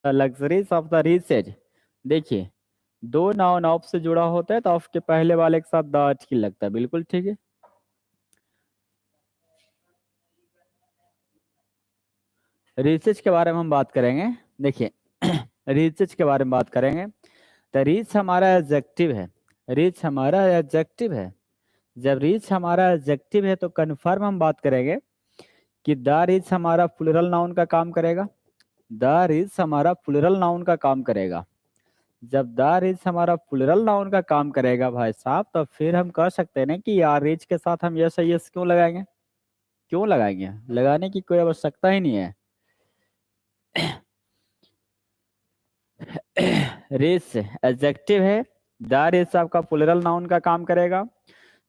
Luxuries of the rich as. देखिए, दो noun of से जुड़ा होता है तो ऑफ के पहले वाले के साथ द आर्टिकल लगता है, बिल्कुल ठीक है। रिचेज के बारे में हम बात करेंगे। देखिए रिचेज के बारे में बात करेंगे तो रीच हमारा एडजेक्टिव है। रीच हमारा एडजेक्टिव है। जब रीच हमारा एडजेक्टिव है तो कन्फर्म हम बात करेंगे कि द रीच हमारा प्लूरल नाउन का काम करेगा। द रीच हमारा प्लूरल नाउन का काम करेगा। जब द रीच हमारा प्लूरल नाउन का काम करेगा भाई साहब, तो फिर हम कह सकते हैं ना कि यार रीच के साथ हम यस यस क्यों लगाएंगे। क्यों लगाएंगे, लगाने की कोई आवश्यकता ही नहीं है। रीच एडजेक्टिव है। द रीच आपका प्लूरल नाउन का काम करेगा।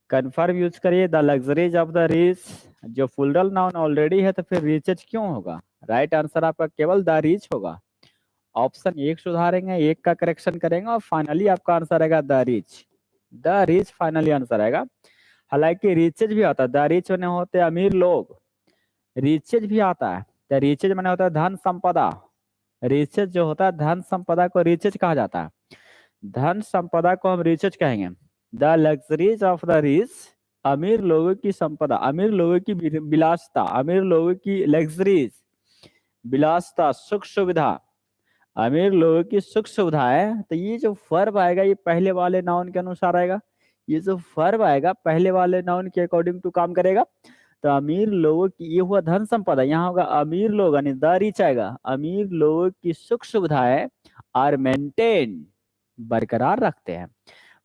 कन्फर्म यूज करिए the luxuries of the reach. जो प्लूरल नाउन ऑलरेडी है तो फिर रीचेज क्यों होगा। राइट आंसर आपका केवल द रीच होगा। ऑप्शन एक सुधारेंगे, एक का करेक्शन करेंगे और फाइनली आपका आंसर आएगा the reach. The reach finally answer आएगा। हालांकि रीचेज भी आता है, द रीच मैंने होते हैं अमीर लोग। रीचेज भी आता है तो रीचेज मैंने होता है धन संपदा। रीचेज जो होता है धन संपदा को रीचेज कहा जाता है। धन संपदा को हम रीचेज कहेंगे। The luxuries of the rich, अमीर लोगों की संपदा, अमीर लोगों की विलासता, अमीर लोगों की लग्जरीज, विलासता, सुख सुविधा, अमीर लोगों की सुख सुविधाएं। तो ये जो फर्ब आएगा ये पहले वाले नाउन के अनुसार आएगा। ये जो फर्ब आएगा पहले वाले नाउन के अकॉर्डिंग टू काम करेगा। तो अमीर लोगों की, ये हुआ धन संपदा, यहाँ होगा अमीर लोग यानी द रिच आएगा। अमीर लोगों की सुख सुविधाएं आर मेंटेन, बरकरार रखते हैं।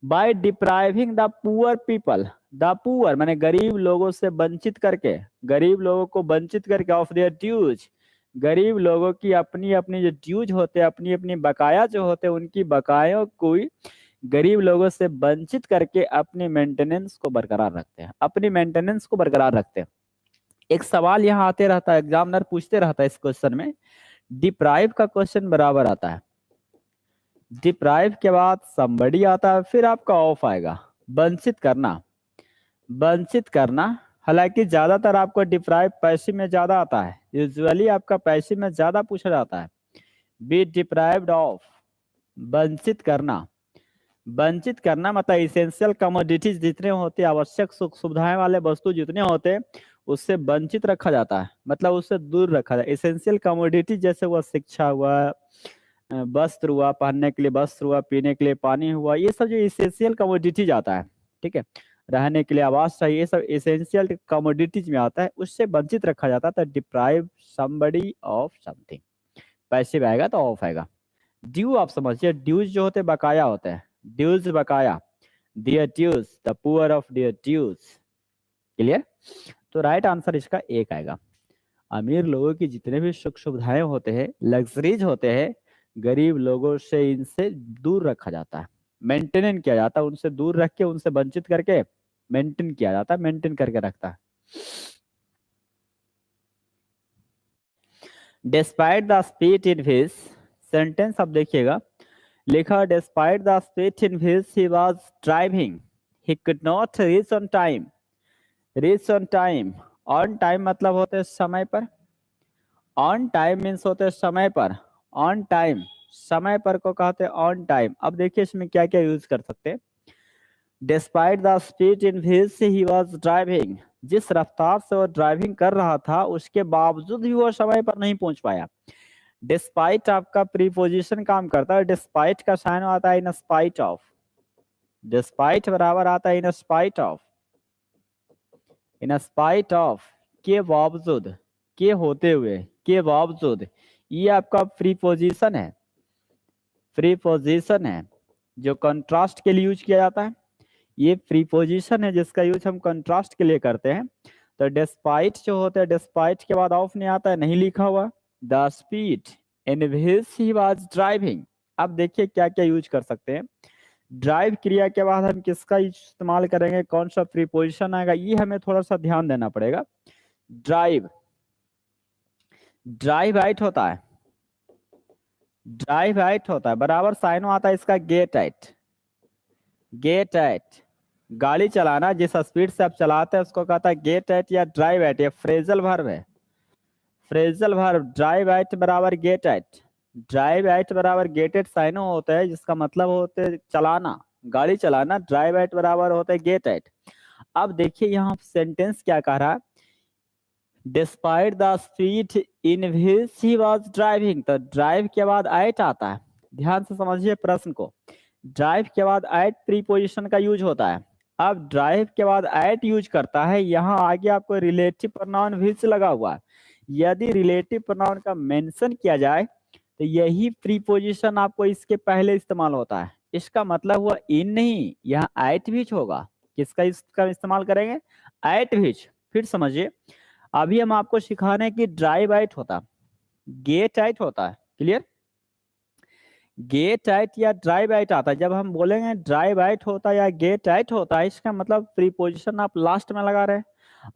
By depriving the poor people, the poor माने गरीब लोगों से वंचित करके, गरीब लोगों को वंचित करके ऑफ देयर ड्यूज, गरीब लोगों की अपनी अपनी जो ड्यूज होते हैं, अपनी अपनी बकाया जो होते हैं, उनकी बकायों को गरीब लोगों से वंचित करके अपनी मेंटेनेंस को बरकरार रखते हैं, अपनी मेंटेनेंस को बरकरार रखते हैं। एक सवाल यहाँ आते रहता है, एग्जामिनर पूछते रहता है इस क्वेश्चन में, डिप्राइव का क्वेश्चन बराबर आता है। डिप्राइव के बाद somebody आता है, फिर आपका ऑफ आएगा। वंचित करना, वंचित करना। हालांकि ज्यादातर आपको डिप्राइव पैसिव में ज्यादा आता है, यूजुअली आपका पैसिव में ज्यादा पूछा जाता है। बी डिप्राइव्ड ऑफ, वंचित करना। वंचित करना मतलब इसेंशियल कमोडिटीज जितने होते हैं, आवश्यक सुख सुविधाएं वाले वस्तु जितने होते हैं, उससे वंचित रखा जाता है, मतलब उससे दूर रखा जाए। इसेंशियल कमोडिटीज जैसे हुआ शिक्षा हुआ, वस्त्र हुआ, पहनने के लिए वस्त्र हुआ, पीने के लिए पानी हुआ, ये सब जो इसेंशियल कमोडिटीज आता है, ठीक है, रहने के लिए आवास चाहिए, ये सब इसेंशियल कमोडिटीज में आता है, उससे वंचित रखा जाता है। तो deprive somebody of something, passive आएगा तो ऑफ आएगा। ड्यू आप समझिए, ड्यूज जो होते हैं बकाया होते हैं, ड्यूज बकाया, dear dues, the poor of dear dues. Clear. तो राइट आंसर इसका एक आएगा। अमीर लोगों की जितने भी सुख सुविधाएं होते हैं, लग्जरीज होते हैं, गरीब लोगों से इनसे दूर रखा जाता है, मेंटेन किया जाता है, उनसे दूर रख के, उनसे वंचित करके मेंटेन किया जाता है, मेंटेन करके रखता है। Despite the speed in his, sentence अब देखिएगा, लिखा despite the speed in his he was driving he could not reach on time. Reach on time, on time मतलब होते हैं समय पर, ऑन टाइम मीन्स होते हैं समय पर, ऑन टाइम समय पर को कहते हैं ऑन टाइम। अब देखिए इसमें क्या क्या यूज कर सकते हैं। Despite the speed in which he was driving, जिस रफ्तार से वो ड्राइविंग कर रहा था उसके बावजूद भी वो समय पर नहीं पहुंच पाया। डिस्पाइट आपका प्रीपोजिशन काम करता है, डिस्पाइट का साइन आता है इन स्पाइट ऑफ, डिस्पाइट बराबर आता है in spite of, in spite of के बावजूद, के होते हुए, के बावजूद, ये आपका प्रीपोजिशन है, प्रीपोजिशन है जो कंट्रास्ट के लिए यूज किया जाता है। ये प्रीपोजिशन है जिसका यूज हम कंट्रास्ट के लिए करते हैं। तो डिस्पाइट जो होता है, डिस्पाइट के बाद ऑफ नहीं आता है, नहीं लिखा हुआ, the speed in which he was driving. अब देखिए क्या क्या यूज कर सकते हैं। ड्राइव क्रिया के बाद हम किसका इस्तेमाल करेंगे, कौन सा प्रीपोजिशन आएगा, ये हमें थोड़ा सा ध्यान देना पड़ेगा। ड्राइव, ड्राइव आइट होता है, ड्राइव आइट होता है, बराबर साइनो आता है इसका गेट आइट, गेट आइट। गाड़ी चलाना जिस स्पीड से आप चलाते हैं उसको कहता है गेट एट या ड्राइव एट, ये फ्रेजल वर्ब है, फ्रेजल वर्ब। ड्राइव एट बराबर गेट एट, ड्राइव एट बराबर गेट एट साइनो होता है, जिसका मतलब होता है चलाना, गाड़ी चलाना। ड्राइव एट बराबर होता है गेट एट। अब देखिए यहाँ सेंटेंस क्या कह रहा है, despite the speed in which he was driving, तो ड्राइव के बाद एट आता है। ध्यान से समझिए प्रश्न को, ड्राइव के बाद एट प्रीपोजिशन का यूज होता है। अब ड्राइव के बाद एट यूज करता है, यहाँ आगे आपको रिलेटिव प्रोनाउन विच लगा हुआ है। यदि रिलेटिव प्रोनाउन का मेंशन किया जाए तो यही प्रीपोजिशन आपको इसके पहले इस्तेमाल होता है। इसका मतलब हुआ इन नहीं, यहाँ एट विच होगा। किसका इसका इस्तेमाल करेंगे, एट विच। फिर समझिए, अभी हम आपको सिखा रहे हैं कि ड्राइव एट होता, गेट एट होता है। क्लियर, गेट एट या ड्राइव एट आता है। जब हम बोलेंगे ड्राइव एट होता है या गेट एट होता है, इसका मतलब प्रीपोजिशन आप लास्ट में लगा रहे हैं।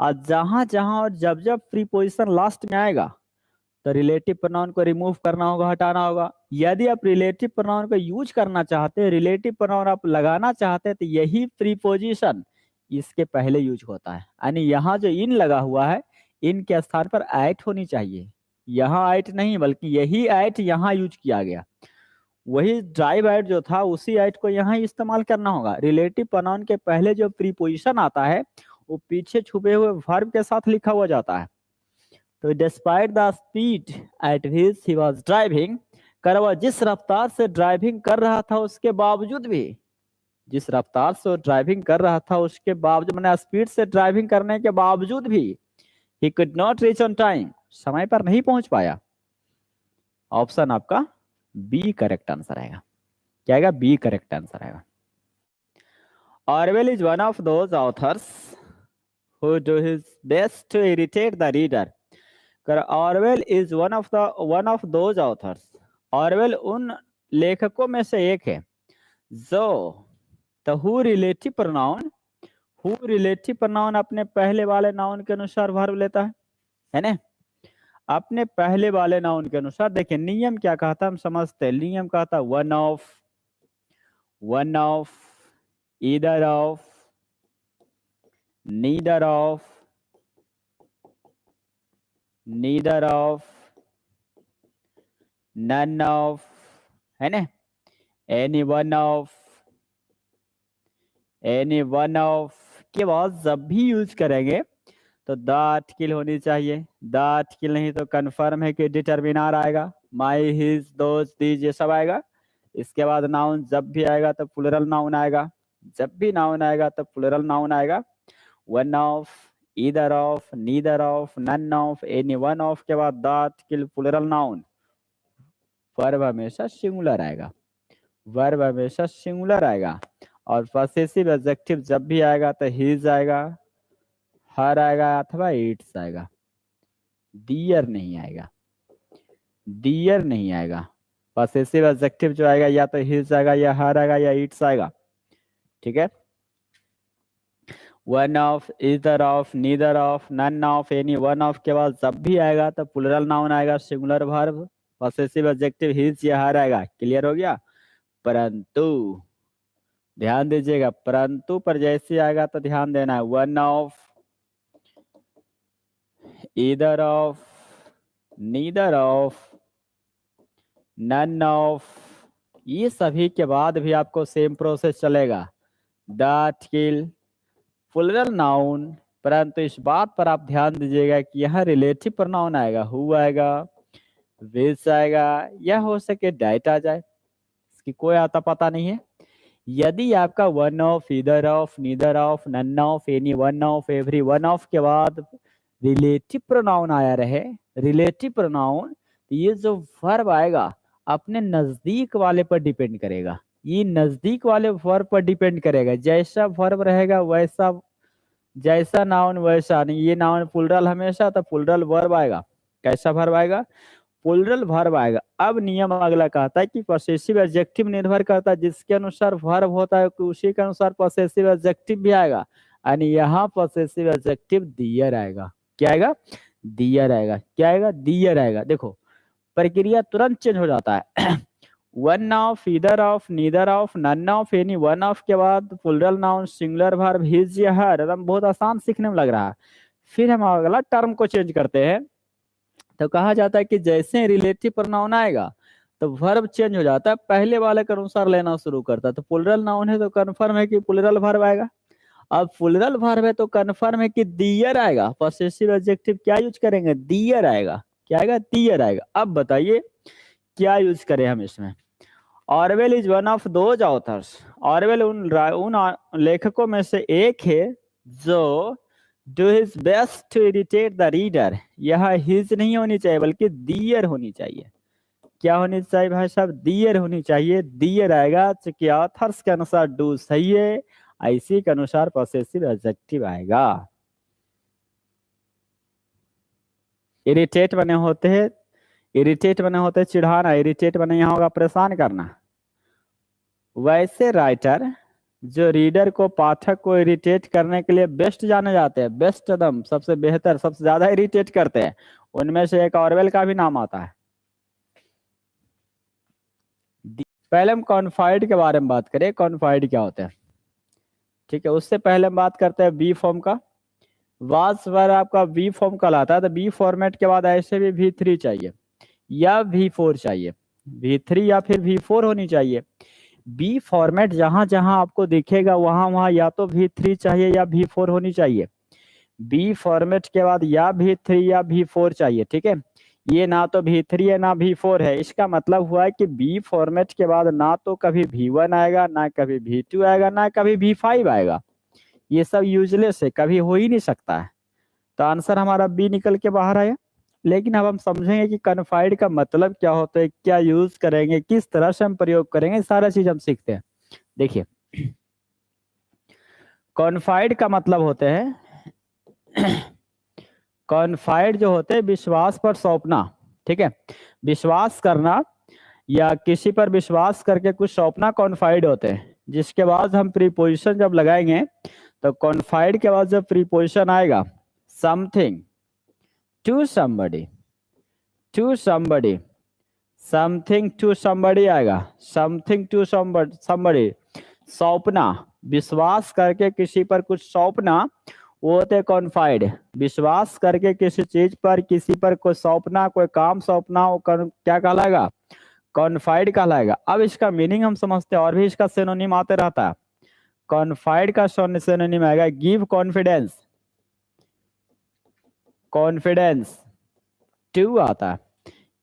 और जहां जहां और जब जब प्रीपोजिशन लास्ट में आएगा तो रिलेटिव प्रोनाउन को रिमूव करना होगा, हटाना होगा। यदि आप रिलेटिव प्रोनाउन को यूज करना चाहते हैं, रिलेटिव प्रोनाउन आप लगाना चाहते हैं, तो यही प्रीपोजिशन इसके पहले यूज होता है। यानी यहाँ जो इन लगा हुआ है, इन के स्थान पर एट होनी चाहिए। यहाँ एट नहीं, बल्कि यही एट यहाँ यूज किया गया। वही ड्राइव एट जो था, उसी एट को यहाँ इस्तेमाल करना होगा। रिलेटिव प्रोनाउन के पहले जो प्रीपोजिशन आता है, वो पीछे छुपे हुए वर्ब के साथ लिखा हुआ जाता है। तो despite the speed at which he was driving, कर वह जिस रफ्तार से ड्राइविंग कर रहा था उसके बावजूद भी, जिस रफ्तार से ड्राइविंग कर रहा था उसके बावजूद, मैंने स्पीड से ड्राइविंग करने के बावजूद भी, he could not reach on time, समय पर नहीं पहुंच पाया। ऑप्शन आपका बी करेक्ट आंसर आएगा। क्या आएगा, बी करेक्ट आंसर आएगा। Orwell is one of those authors who do his best to irritate the reader. Orwell is one of those authors, Orwell उन लेखकों में से एक है जो, तो हु रिलेटिव प्रोनाउन अपने पहले वाले नाउन के अनुसार वर्ब लेता है ना। अपने पहले वाले नाउन के अनुसार। देखिए नियम क्या कहता हम समझते हैं। नियम कहता one of, either of, neither of, neither of, none of, है ना, एनी वन ऑफ के बाद जब भी यूज करेंगे तो द आर्टिकल होनी चाहिए। द आर्टिकल नहीं तो कंफर्म है कि डिटरमिनर आएगा, माई, हिज, दोज, दीज, ये सब आएगा। इसके बाद नाउन जब भी आएगा तो प्लूरल नाउन आएगा, जब भी नाउन आएगा तो प्लूरल नाउन आएगा। One of, either of, neither of, none of, any one of के बाद the article plural noun. Verb हमेशा सिंगुलर आएगा, वर्ब हमेशा सिंगुलर आएगा। और पॉसेसिव एडजेक्टिव जब भी आएगा तो हिज आएगा, हर आएगा अथवा इट्स आएगा। डियर नहीं आएगा, डियर नहीं आएगा। पॉसेसिव एडजेक्टिव जो आएगा या तो हिज आएगा, या हर आएगा, या इट्स आएगा। ठीक है, one of, either of, neither of, none of, any one of के बाद जब भी आएगा तो प्लूरल नाउन आएगा, singular verb, possessive adjective his या हर आएगा। क्लियर हो गया। परंतु ध्यान दीजिएगा, परंतु पर जैसे आएगा तो ध्यान देना है। One of, either of, neither of, none of, ये सभी के बाद भी आपको सेम प्रोसेस चलेगा। The article, plural noun. परंतु इस बात पर आप ध्यान दीजिएगा कि यहाँ रिलेटिव प्रोनाउन आएगा, हु आएगा, विच आएगा, या हो सके डेट आ जाए, इसकी कोई आता पता नहीं है। यदि आपका one of, either of, neither of, none of, any one of, every one of के बाद रिलेटिव प्रोनाउन आया रहे, रिलेटिव प्रोनाउन, ये जो वर्ब आएगा अपने नजदीक वाले पर डिपेंड करेगा। ये नजदीक वाले वर्ब पर डिपेंड करेगा। जैसा वर्ब रहेगा वैसा, जैसा नाउन वैसा नहीं। ये नाउन प्लूरल हमेशा, तो प्लूरल वर्ब आएगा। कैसा वर्ब आएगा, प्लूरल वर्ब आएगा। अब नियम अगला कहता है कि पॉसेसिव एडजेक्टिव निर्भर करता है, जिसके अनुसार वर्ब होता है उसी के अनुसार पॉसेसिव एडजेक्टिव भी आएगा। यानी यहाँ पॉसेसिव एडजेक्टिव दियर आएगा। क्या आएगा, दियर आएगा। क्या आएगा, दियर आएगा। देखो प्रक्रिया तुरंत चेंज हो जाता है। One of, either of, neither of, none of, any one of के बाद plural noun, singular verb, his या हर। एकदम बहुत आसान सीखने में लग रहा है। फिर हम अगला टर्म को चेंज करते हैं, तो कहा जाता है कि जैसे रिलेटिव प्रोनाउन आएगा तो वर्ब चेंज हो जाता है, पहले वाले के अनुसार लेना शुरू करता है। तो प्लूरल नाउन है तो कन्फर्म है कि प्लूरल वर्ब आएगा। अब प्लूरल वर्ब है तो कन्फर्म है कि दियर आएगा। पॉसेसिव एडजेक्टिव क्या यूज करेंगे? दियर आएगा। क्या आएगा? दियर आएगा। अब बताइए क्या यूज करें हम इसमें। Orwell is one of those authors. Orwell उन लेखकों में से एक है जो do his best to irritate the reader. यह हिज नहीं होनी चाहिए बल्कि दियर होनी चाहिए। क्या होनी चाहिए भाई साहब? दियर होनी चाहिए। दियर आएगा क्योंकि ऑथर्स के अनुसार डू सही है, इसी के अनुसार पॉसेसिव एडजेक्टिव आएगा। इरिटेट बने होते हैं, इरिटेट बने होते हैं चिढ़ाना, इरिटेट बने यहाँ होगा परेशान करना। वैसे राइटर जो रीडर को, पाठक को इरिटेट करने के लिए बेस्ट जाने जाते हैं, बेस्ट एकदम सबसे बेहतर, सबसे ज्यादा इरिटेट करते हैं, उनमें से एक ऑरवेल का भी नाम आता है। पहले हम कॉन्फाइड के बारे में बात करें। कॉन्फाइड क्या होता है, ठीक है। उससे पहले हम बात करते हैं बी फॉर्म का। वाज वर्ब आपका बी फॉर्म कहलाता है। तो बी फॉर्मेट के बाद ऐसे भी V3 चाहिए या V4 चाहिए। V3 या फिर V4 होनी चाहिए। बी फॉर्मेट जहां जहां आपको दिखेगा वहां वहां या तो V3 चाहिए या V4 होनी चाहिए। बी फॉर्मेट के बाद या V3 या V4 चाहिए, ठीक है। ये ना तो V3 है ना V4 है। इसका मतलब हुआ है कि बी फॉर्मेट के बाद ना तो कभी V1 आएगा, ना कभी V2 आएगा, ना कभी V5 आएगा। ये सब यूजलेस है, कभी हो ही नहीं सकता है। तो आंसर हमारा बी निकल के बाहर आया। लेकिन अब हम समझेंगे कि कन्फाइड का मतलब क्या होता है, क्या यूज करेंगे, किस तरह से हम प्रयोग करेंगे, सारा चीज हम सीखते हैं। देखिए कॉन्फाइड का मतलब होते हैं कॉन्फाइड जो होते हैं विश्वास पर सौंपना, ठीक है। विश्वास करना या किसी पर विश्वास करके कुछ सौंपना कॉन्फाइड होते हैं। जिसके बाद हम प्रीपोजिशन जब लगाएंगे तो कॉन्फाइड के बाद जब प्रीपोजिशन आएगा something to somebody, to somebody, something to somebody आएगा, समथिंग टू समबडी। सौंपना, विश्वास करके किसी पर कुछ सौंपना, वो होते हैं कॉन्फाइड। विश्वास करके किसी चीज पर, किसी पर कोई सौंपना, कोई काम सौंपना, वो क्या कहलाएगा? कॉन्फाइड कहलाएगा। अब इसका मीनिंग हम समझते हैं, और भी इसका सिनोनिम आते रहता है। कॉन्फाइड का सिनोनिम आएगा गिव कॉन्फिडेंस, कॉन्फिडेंस टू आता है,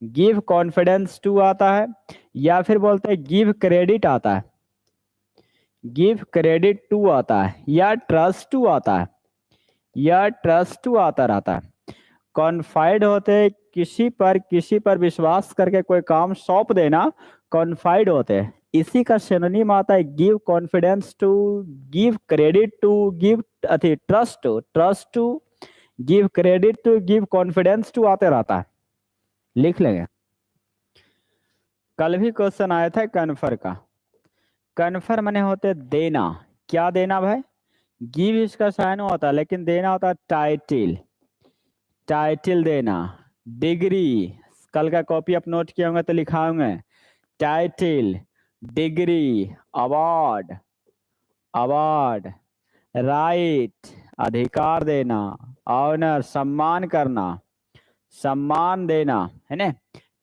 गिव कॉन्फिडेंस टू आता है, या फिर बोलते हैं गिव क्रेडिट आता है, गिव क्रेडिट टू आता है, या ट्रस्ट टू आता है, या ट्रस्ट टू आता रहता है। कॉन्फाइड होते हैं किसी पर विश्वास करके कोई काम सौंप देना, कॉन्फाइड होते हैं। इसी का सिनोनिम आता है give confidence to, give credit to, give trust to, trust to, give credit to, give confidence to आते रहता है। लिख लेंगे। कल भी क्वेश्चन आया था कन्फर का। कन्फर माने होते देना। क्या देना भाई? गिव इसका साइन होता है, लेकिन देना होता है टाइटिल, टाइटिल देना। डिग्री, कल का कॉपी आप नोट किए होंगे तो लिखा होंगे title, degree, award, award, right, अधिकार देना, ऑनर, सम्मान करना, सम्मान देना, है ना।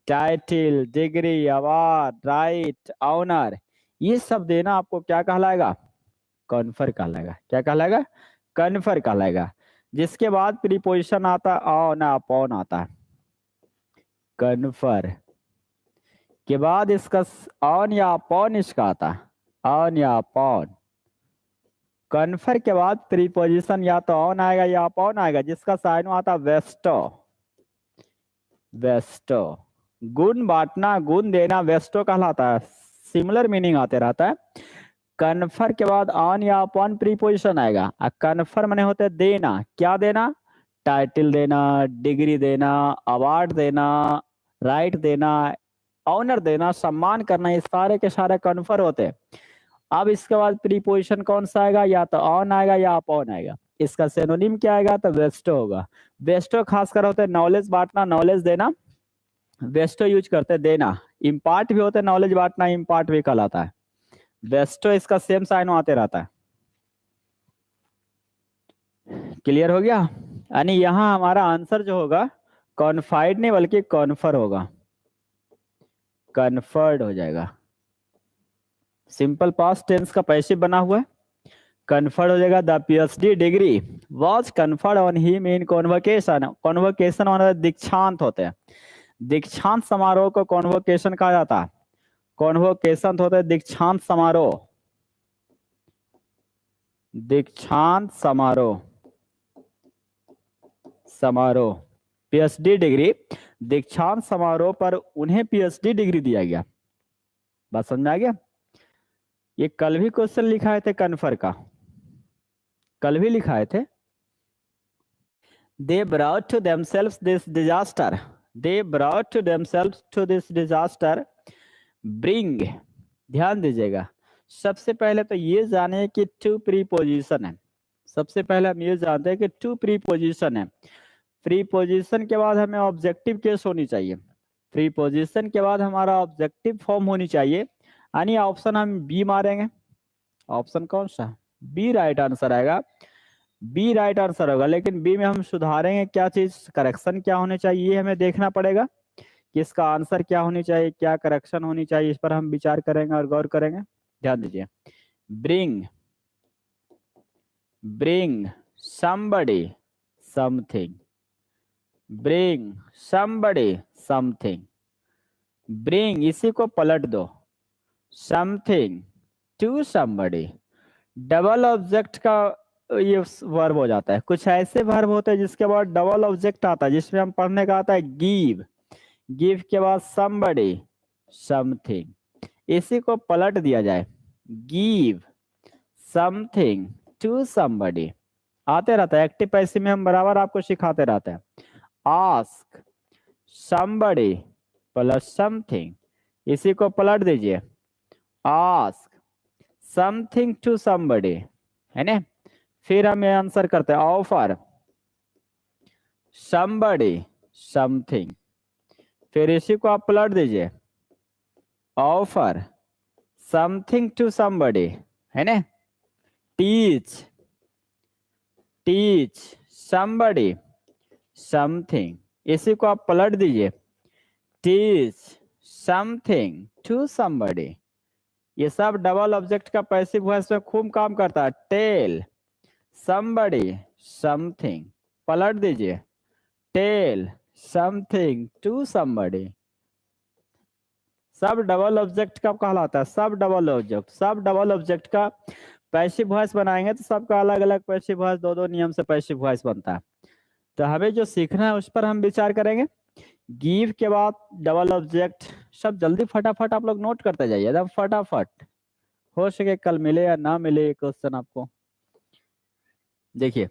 Title, degree, award, right, honour, ये सब देना आपको क्या कहलाएगा? कन्फर कहलाएगा। क्या कहलाएगा? कन्फर कहलाएगा। जिसके बाद प्रीपोजिशन आता है ऑन, अपॉन आता है। कन्फर के बाद इसका ऑन या अपॉन इसका आता है, ऑन या अपॉन। कन्फर के बाद प्रीपोजिशन या तो ऑन आएगा या अपॉन आएगा, जिसका साइन आता है वेस्टो, वेस्टो। गुण बांटना, गुण देना वेस्टो कहलाता है। सिमिलर मीनिंग आते रहता है। कन्फर के बाद ऑन या अपॉन प्रीपोजिशन आएगा। कन्फर माने होते देना। क्या देना? टाइटल देना, डिग्री देना, अवार्ड देना, राइट देना, ऑनर देना, सम्मान करना, ये सारे के सारे कन्फर होते हैं। अब इसके बाद प्रीपोजिशन कौन सा आएगा? या तो ऑन आएगा या अपॉन आएगा। इसका सिनोनिम क्या आएगा? तो वेस्टो होगा। वेस्टो खासकर होते हैं नॉलेज बांटना, नॉलेज देना, वेस्टो यूज करते देना। इम्पार्ट भी होते नॉलेज बांटना, इम्पार्ट भी कहलाता है। वेस्टो इसका सेम साइन आते रहता है। क्लियर हो गया? यानी यहाँ हमारा आंसर जो होगा कॉन्फाइड नहीं बल्कि कॉन्फर होगा। कन्फर्ड हो जाएगा। सिंपल पास्ट टेंस का पैसिव बना हुआ है, कन्फर्ड हो जाएगा। The PhD degree was conferred on him in convocation. Convocation मतलब दीक्षांत होते हैं, दीक्षांत समारोह को कॉन्वोकेशन कहा जाता है। कॉन्वोकेशन होता है दीक्षांत समारोह, दीक्षांत समारोह, समारोह। पीएचडी डिग्री, दीक्षांत समारोह पर उन्हें पीएचडी डिग्री दिया गया। बात समझ में आ गया? ये कल भी क्वेश्चन लिखाए थे कन्फर का, कल भी लिखाए थे। They brought to themselves this disaster. They brought to themselves to this disaster. Bring, ध्यान दीजिएगा। सबसे पहले तो ये जाने कि टू प्रीपोजिशन है। सबसे पहले हम ये जानते हैं कि टू प्रीपोजिशन है। प्रीपोजिशन के बाद हमें ऑब्जेक्टिव केस होनी चाहिए, प्रीपोजिशन के बाद हमारा ऑब्जेक्टिव फॉर्म होनी चाहिए। यानी ऑप्शन हम बी मारेंगे। ऑप्शन कौन सा? बी राइट आंसर आएगा, बी राइट आंसर होगा। लेकिन बी में हम सुधारेंगे क्या चीज, करेक्शन क्या होने चाहिए, ये हमें देखना पड़ेगा कि इसका आंसर क्या होनी चाहिए, क्या करेक्शन होनी चाहिए। इस पर हम विचार करेंगे और गौर करेंगे। ध्यान दीजिए। Bring, bring somebody something, bring somebody something, bring इसी को पलट दो, something to somebody। Double object का ये वर्ब हो जाता है। कुछ ऐसे वर्ब होते हैं जिसके बाद डबल ऑब्जेक्ट आता है, जिसमें हम पढ़ने का आता है गिव, गिव के बाद somebody something। इसी को पलट दिया जाए, गिव समथिंग टू somebody। आते रहता है, एक्टिव पैसिव में हम बराबर आपको सिखाते रहते हैं। आस्क somebody प्लस समथिंग, इसी को पलट दीजिए, आस्क समथिंग टू somebody, है ना। फिर हम ये आंसर करते हैं, ऑफर somebody समथिंग। फिर इसी को आप पलट दीजिए, ऑफर समथिंग टू somebody, है ना। टीच, टीच somebody something, इसी को आप पलट दीजिए, टीच समथिंग टू somebody। ये सब डबल ऑब्जेक्ट का पैसिव वॉइस में खूब काम करता है। टेल somebody something, पलट दीजिए, टेल समथिंग टू somebody। सब डबल ऑब्जेक्ट का कहलाता है, सब डबल ऑब्जेक्ट। सब डबल ऑब्जेक्ट का पैसिव वॉइस बनाएंगे तो सबका अलग अलग पैसिव वॉइस, दो दो नियम से पैसिव वॉइस बनता है। तो हमें जो सीखना है उस पर हम विचार करेंगे। गिव के बाद डबल ऑब्जेक्ट, सब जल्दी फटाफट आप लोग नोट करते जाइए, एकदम फटाफट। हो सके कल मिले या ना मिले क्वेश्चन आपको। देखिए,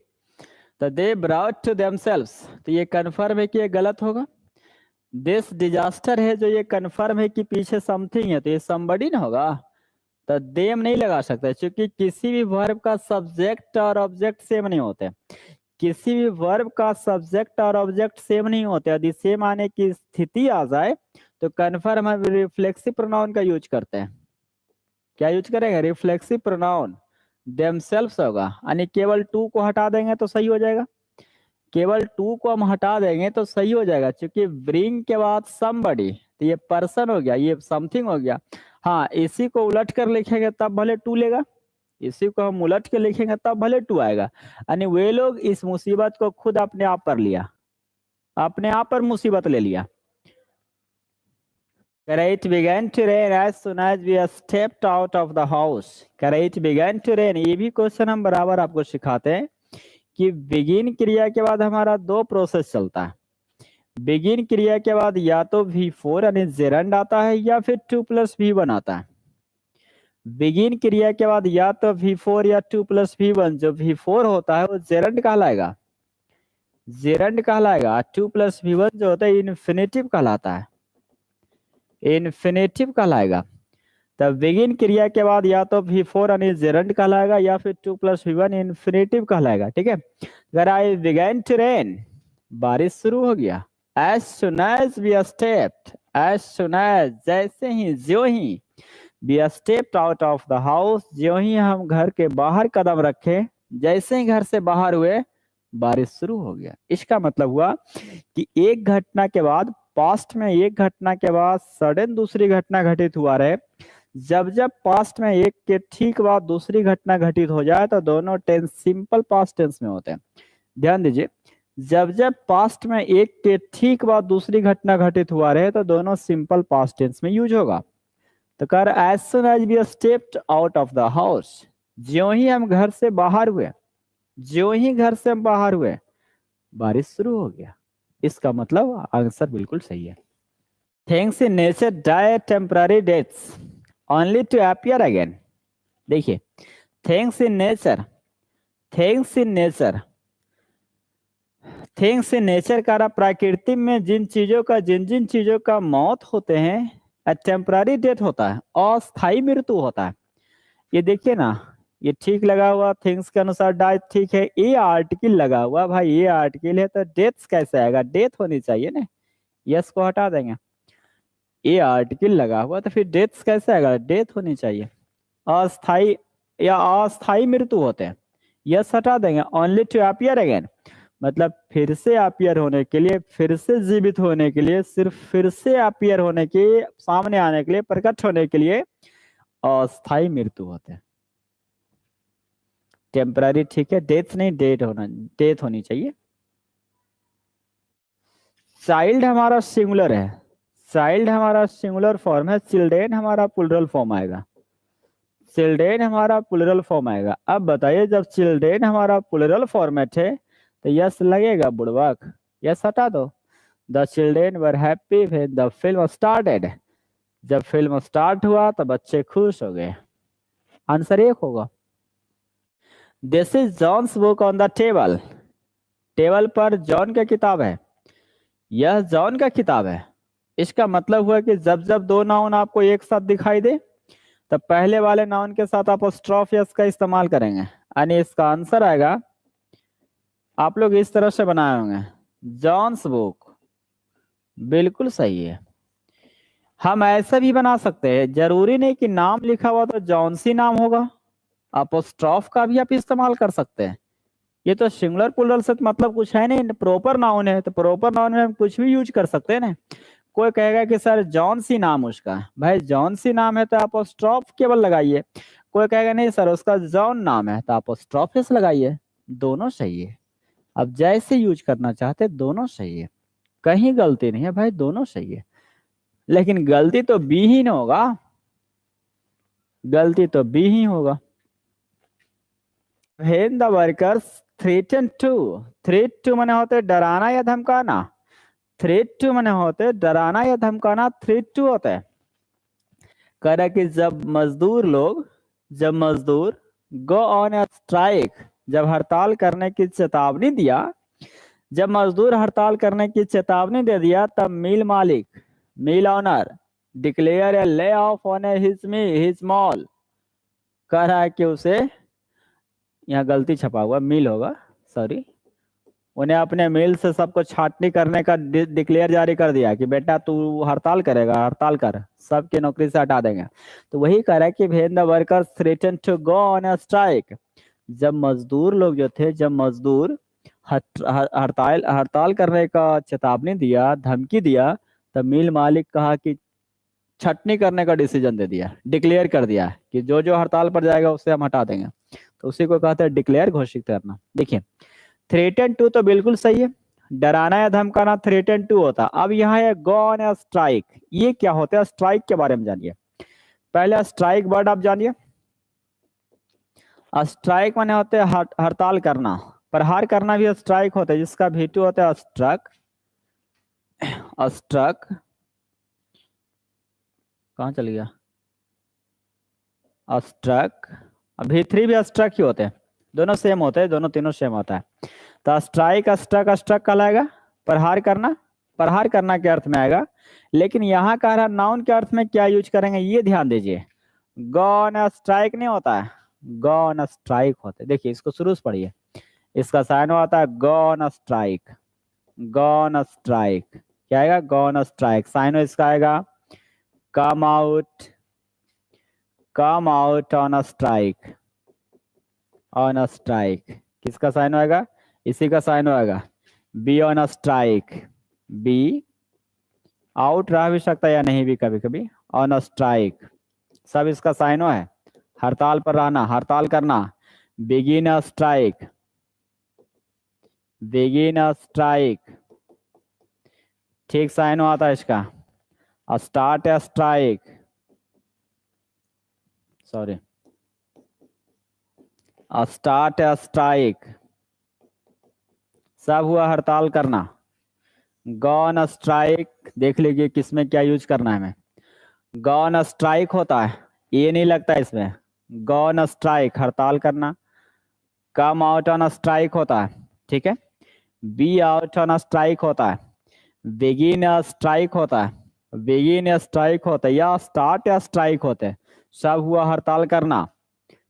तो दे ब्रॉट टू देमसेल्व्स, तो ये कन्फर्म है कि ये गलत होगा। दिस डिजास्टर है, जो ये कन्फर्म है कि पीछे समथिंग है, तो ये somebody ना होगा। तो देम नहीं लगा सकते, क्योंकि किसी भी वर्ब का सब्जेक्ट और ऑब्जेक्ट सेम नहीं होते। किसी भी वर्ब का सब्जेक्ट और ऑब्जेक्ट सेम नहीं होते। यदि सेम आने की स्थिति आ जाए तो कन्फर्म हम रिफ्लेक्सिव प्रोनाउन का यूज करते हैं। क्या यूज करेंगे? Reflexive pronoun. देमसेल्व्स होगा, यानी केवल टू को हटा देंगे तो सही हो जाएगा। केवल टू को हम हटा देंगे तो सही हो जाएगा, क्योंकि ब्रिंग के बाद somebody, तो ये पर्सन हो गया, ये समथिंग हो गया। हाँ, इसी को उलट कर लिखेंगे तब भले टू लेगा, इसी को हम उलट के लिखेंगे तब भले टू आएगा। यानी वे लोग इस मुसीबत को खुद अपने आप पर लिया, अपने आप पर मुसीबत ले लिया। It began to rain as soon as we stepped out of the house. It began to rain, ये भी क्वेश्चन हम बराबर आपको सिखाते हैं कि बिगिन क्रिया के बाद हमारा दो प्रोसेस चलता है। बिगिन क्रिया के बाद या तो V4 यानी जेरंड आता है, या फिर 2+V1 आता है। बिगिन क्रिया के बाद या तो V4 या 2+V1, जो V4 होता है वो जेरंड कहलाएगा, जेरंड कहलाएगा। 2+V1 जो होता है इन्फिनेटिव कहलाता है, इन्फिनेटिव कहलाएगा। तब बिगिन क्रिया के बाद या तो V4 यानी जेरंड कहलाएगा, या फिर 2+V1 इन्फिनेटिव कहलाएगा। ठीक है। अगर आई बिगन टू रेन, बारिश शुरू हो गया। As soon as we stepped, as soon as, जैसे ही, ज्यों ही, we stepped out of the house, ज्यों ही हम घर के बाहर कदम रखे, जैसे ही घर से बाहर हुए बारिश शुरू हो गया। इसका मतलब हुआ कि एक घटना के बाद पास्ट में एक घटना के बाद सडन दूसरी घटना घटित हुआ रहे, जब जब पास्ट में एक के ठीक बाद दूसरी घटना घटित हो जाए तो दोनों टेंस सिंपल पास्ट टेंस में होते हैं। ध्यान दीजिए, जब जब पास्ट में एक के ठीक बाद दूसरी घटना घटित हुआ रहे तो दोनों सिंपल पास्ट टेंस में यूज होगा। तो कर as soon as we stepped out of the house, ज्यों ही हम घर से बाहर हुए, ज्यों ही घर से हम बाहर हुए बारिश शुरू हो गया। इसका मतलब आंसर बिल्कुल सही है। Things in nature die temporary deaths only to appear again. देखिए, things in nature, things in nature, things in nature का प्रकृति में जिन जिन चीजों का मौत होते हैं टेम्पररी डेथ होता है, अस्थायी मृत्यु होता है। ये देखिए ना, ये ठीक लगा हुआ थिंग्स के अनुसार डाई ठीक है, ये आर्टिकल लगा हुआ भाई, ये आर्टिकल है तो डेथ्स कैसे आएगा, डेथ होनी चाहिए ना, यस को हटा देंगे। ये आर्टिकल लगा हुआ तो फिर डेथ्स कैसे आएगा, डेथ होनी चाहिए। अस्थाई या अस्थाई मृत्यु होते हैं, यस हटा देंगे। ओनली टू अपीयर अगेन, मतलब फिर से अपीयर होने के लिए, फिर से जीवित होने के लिए, सिर्फ फिर से अपीयर होने के, सामने आने के लिए, प्रकट होने के लिए अस्थाई मृत्यु होते हैं। टेम्पररी ठीक है, डेथ नहीं, डेथ होनी चाहिए। चाइल्ड हमारा सिंगुलर है, चाइल्ड हमारा सिंगुलर फॉर्म है, चिल्ड्रेन हमारा प्लूरल फॉर्म आएगा, चिल्ड्रेन हमारा प्लूरल फॉर्म आएगा। अब बताइए, जब चिल्ड्रेन हमारा प्लूरल फॉर्मेट है तो यस लगेगा बुड़बक, यस हटा दो। The children were happy when the film started, जब फिल्म स्टार्ट हुआ तो बच्चे खुश हो गए। आंसर एक होगा। This is John's book on the table, table पर जॉन की किताब है, यह जॉन का किताब है। इसका मतलब हुआ कि जब जब दो नाउन आपको एक साथ दिखाई दे तब पहले वाले नाउन के साथ आप स्ट्रॉफ यस का इस्तेमाल करेंगे, यानी इसका आंसर आएगा, आप लोग इस तरह से बनाए होंगे, जॉन्स बुक। बिल्कुल सही है। हम ऐसा भी बना सकते हैं, जरूरी नहीं कि नाम लिखा हुआ तो जॉन्सी नाम होगा, अपोस्ट्रॉफ का भी आप इस्तेमाल कर सकते हैं। ये तो सिंगुलर प्लूरल से मतलब कुछ है नहीं, प्रॉपर नाउन है तो प्रॉपर नाउन में हम कुछ भी यूज कर सकते हैं ना। कोई कहेगा कि सर जॉन सी नाम उसका, भाई जॉन सी नाम है तो आप स्ट्रॉफ केवल लगाइए। कोई कहेगा नहीं सर उसका जॉन नाम है तो आप स्ट्रॉफ लगाइए, दोनों सही है। अब जैसे यूज करना चाहते दोनों सही है, कहीं गलती नहीं है भाई, दोनों सही है। लेकिन गलती तो बी ही ना होगा, गलती तो बी ही होगा। When the workers threaten to माने होते डराना या धमकाना, थ्रेट टू माने होते डराना या धमकाना, थ्रेट टू होता है। कह रहा कि जब मजदूर गो ऑन ए स्ट्राइक, जब हड़ताल करने की चेतावनी दिया, जब मजदूर हड़ताल करने की चेतावनी दे दिया तब मिल मालिक, मिल honour declare A lay off on his mall, कह रहा है कि उसे, यहाँ गलती छपा हुआ मिल होगा, सॉरी, उन्हें अपने मिल से सबको छाटनी करने का डिक्लेयर जारी कर दिया कि बेटा तू हड़ताल करेगा, हड़ताल कर, सबकी नौकरी से हटा देंगे। तो वही कह रहा है कि when the workers threaten to go on a strike, जब मजदूर लोग जो थे, जब मजदूर हड़ताल करने का चेतावनी दिया, धमकी दिया, तब मिल मालिक कहा कि छटनी करने का डिसीजन दे दिया, डिक्लेयर कर दिया कि जो जो हड़ताल पर जाएगा उसे हम हटा देंगे। तो उसी को कहते हैं डिक्लेयर, घोषित करना। देखिए थ्रेटन टू तो बिल्कुल सही है, डराना या धमकाना थ्रेटन टू होता। अब यहाँ है गो ऑन ए स्ट्राइक, ये क्या होता है, स्ट्राइक के बारे में जानिए। पहले स्ट्राइक वर्ड आप जानिए, स्ट्राइक माने होते हैं हड़ताल करना, प्रहार करना भी स्ट्राइक होता है, जिसका V2 होता है स्ट्रक, स्ट्रक कहाँ चल गया, स्ट्रक, V3 भी स्ट्रक ही होते हैं, दोनों सेम होते हैं, दोनों तीनों सेम होता है। तो स्ट्राइक स्ट्रक कहलाएगा प्रहार करना, प्रहार करना के अर्थ में आएगा। लेकिन यहाँ कह रहा नाउन के अर्थ में क्या यूज करेंगे, ये ध्यान दीजिए, गो ऑन स्ट्राइक नहीं होता है, गो ऑन स्ट्राइक होते। देखिए इसको शुरू से पढ़िए, इसका साइन होता है गो on strike, go on strike, क्या आएगा, गो ऑन स्ट्राइक। साइन इसका आएगा come out on strike, on strike. किसका साइन होगा, इसी का साइन होगा, be on strike, be out रह भी सकता है या नहीं भी कभी कभी। ऑन स्ट्राइक सब इसका साइनो है। हड़ताल पर रहना, हड़ताल करना। Begin a strike, begin a strike, ठीक साइनो आता है इसका। Start a strike, sorry, start a strike, सब हुआ हड़ताल करना। गॉन स्ट्राइक, देख लीजिए किसमें क्या यूज करना है हमें। गॉन स्ट्राइक होता है, ये नहीं लगता इसमें। गॉन स्ट्राइक हड़ताल करना। कम आउट ऑन स्ट्राइक होता है, ठीक है। बी आउट ऑन स्ट्राइक होता है। बिगिन स्ट्राइक होता है, बिगिन स्ट्राइक होता है, या स्टार्ट या स्ट्राइक होते हैं। सब हुआ हड़ताल करना,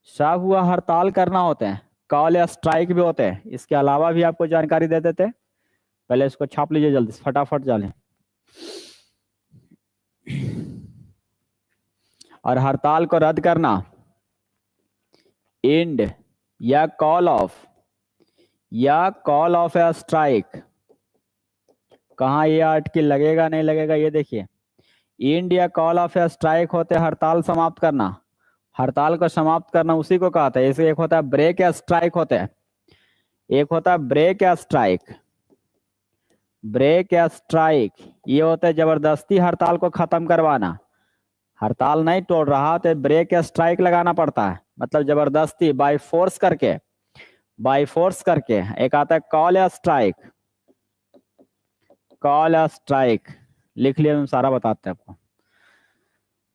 सब हुआ हड़ताल करना होते हैं। कॉल या स्ट्राइक भी होते हैं। इसके अलावा भी आपको जानकारी दे देते हैं। पहले इसको छाप लीजिए जल्दी से, फटाफट जाले। और हड़ताल को रद्द करना, एंड या कॉल ऑफ, या कॉल ऑफ ए स्ट्राइक। कहाँ ये आर्टिकल लगेगा नहीं लगेगा ये देखिए। एंड या कॉल ऑफ ए स्ट्राइक होते हड़ताल समाप्त करना। हड़ताल को समाप्त करना उसी को कहते हैं। इसे एक होता है ब्रेक या स्ट्राइक होते हैं, एक होता है ब्रेक या स्ट्राइक। ब्रेक या स्ट्राइक ये होता है जबरदस्ती हड़ताल को खत्म करवाना। हड़ताल नहीं तोड़ रहा तो ब्रेक या स्ट्राइक लगाना पड़ता है, मतलब जबरदस्ती बाय फोर्स करके, बाय फोर्स करके। एक आता है कॉल या स्ट्राइक, कॉल या स्ट्राइक। लिख लिया, हम सारा बताते हैं आपको,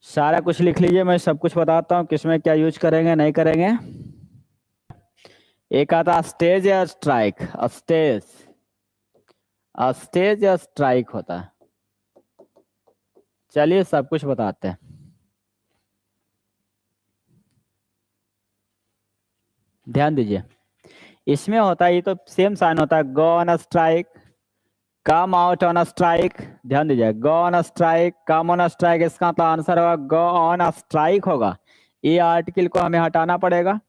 सारा कुछ लिख लीजिए, मैं सब कुछ बताता हूँ किसमें क्या यूज करेंगे नहीं करेंगे। एक आता स्टेज या स्ट्राइक, स्टेज, स्टेज या स्ट्राइक होता है। चलिए सब कुछ बताते हैं। ध्यान दीजिए, इसमें होता है, ये तो सेम साइन होता है, गो on strike, come out on strike. ध्यान दीजिए, गो on strike, come on strike, इसका तो आंसर होगा गो ऑन स्ट्राइक होगा। ये आर्टिकल को हमें हटाना पड़ेगा,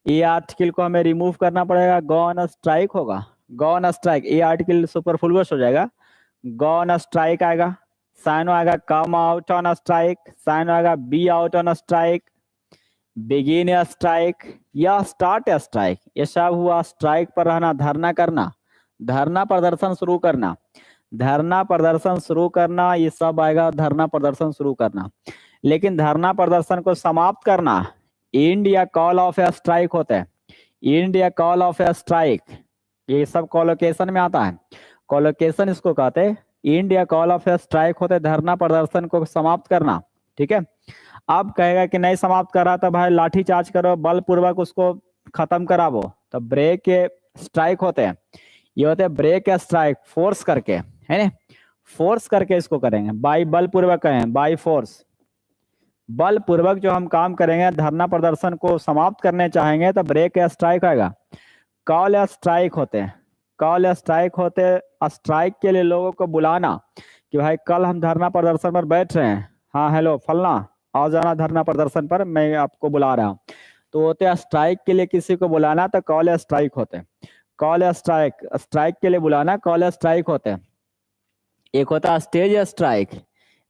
ये आर्टिकल को हमें रिमूव करना पड़ेगा, गो ऑन स्ट्राइक होगा। गो ऑन स्ट्राइक, ये आर्टिकल सुपरफ्लुअस हो जाएगा, गो ऑन स्ट्राइक आएगा। साइन आएगा come out on strike, sign आएगा be out on strike, begin या स्ट्राइक या स्टार्ट या स्ट्राइक। ये सब हुआ स्ट्राइक पर रहना, धरना करना, धरना प्रदर्शन शुरू करना, धरना प्रदर्शन शुरू करना, ये सब आएगा धरना प्रदर्शन शुरू करना। लेकिन धरना प्रदर्शन को समाप्त करना, एंड या कॉल ऑफ ए स्ट्राइक होता है, एंड या कॉल ऑफ ए स्ट्राइक, ये सब कोलोकेशन में आता है। कोलोकेशन इसको कहते हैं, एंड या कॉल ऑफ ए स्ट्राइक होते हैं धरना प्रदर्शन को समाप्त करना, ठीक है। अब कहेगा कि नहीं समाप्त करा तो भाई लाठी चार्ज करो, बलपूर्वक उसको खत्म करावो, तो ब्रेक के स्ट्राइक होते हैं। ये होते हैं ब्रेक या स्ट्राइक, फोर्स करके, है ना, फोर्स करके इसको करेंगे, बाई बलपूर्वक कहें, बाई फोर्स, बलपूर्वक जो हम काम करेंगे, धरना प्रदर्शन को समाप्त करने चाहेंगे तो ब्रेक या स्ट्राइक आएगा। कॉल या स्ट्राइक होते हैं, कॉल या स्ट्राइक होते हैं स्ट्राइक के लिए लोगों को बुलाना कि भाई कल हम धरना प्रदर्शन पर बैठ रहे हैं, हाँ हेलो फलना आ जाना धरना प्रदर्शन पर, मैं आपको बुला रहा हूँ। तो होते हैं स्ट्राइक के लिए किसी को बुलाना, तो कॉल या स्ट्राइक होते हैं। कॉल या स्ट्राइक, स्ट्राइक के लिए बुलाना, कॉल या स्ट्राइक होते हैं। एक होता है स्टेज या स्ट्राइक,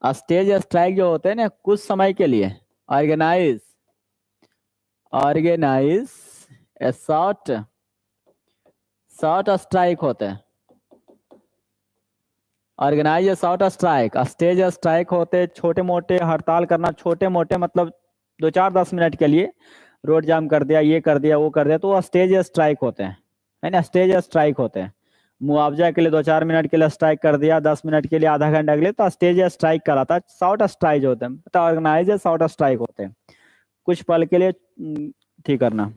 स्टेज या स्ट्राइक जो होते हैं ना कुछ समय के लिए, organise, organise a short, short strike होते हैं। Organise a short strike, stage strike होते छोटे मोटे हड़ताल करना, छोटे मोटे मतलब 2-4-10 मिनट के लिए रोड जाम कर दिया, ये कर दिया वो कर दिया, तो वो स्टेज स्ट्राइक होते हैं, है ना, स्टेज स्ट्राइक होते हैं। मुआवजा के लिए 2-4 मिनट के लिए स्ट्राइक कर दिया, 10 मिनट के लिए, आधा घंटा के लिए, तो स्टेज स्ट्राइक कराता है। शॉर्ट स्ट्राइक होते हैं, तो ऑर्गेनाइज शॉर्ट स्ट्राइक होते हैं, कुछ पल के लिए ठीक करना।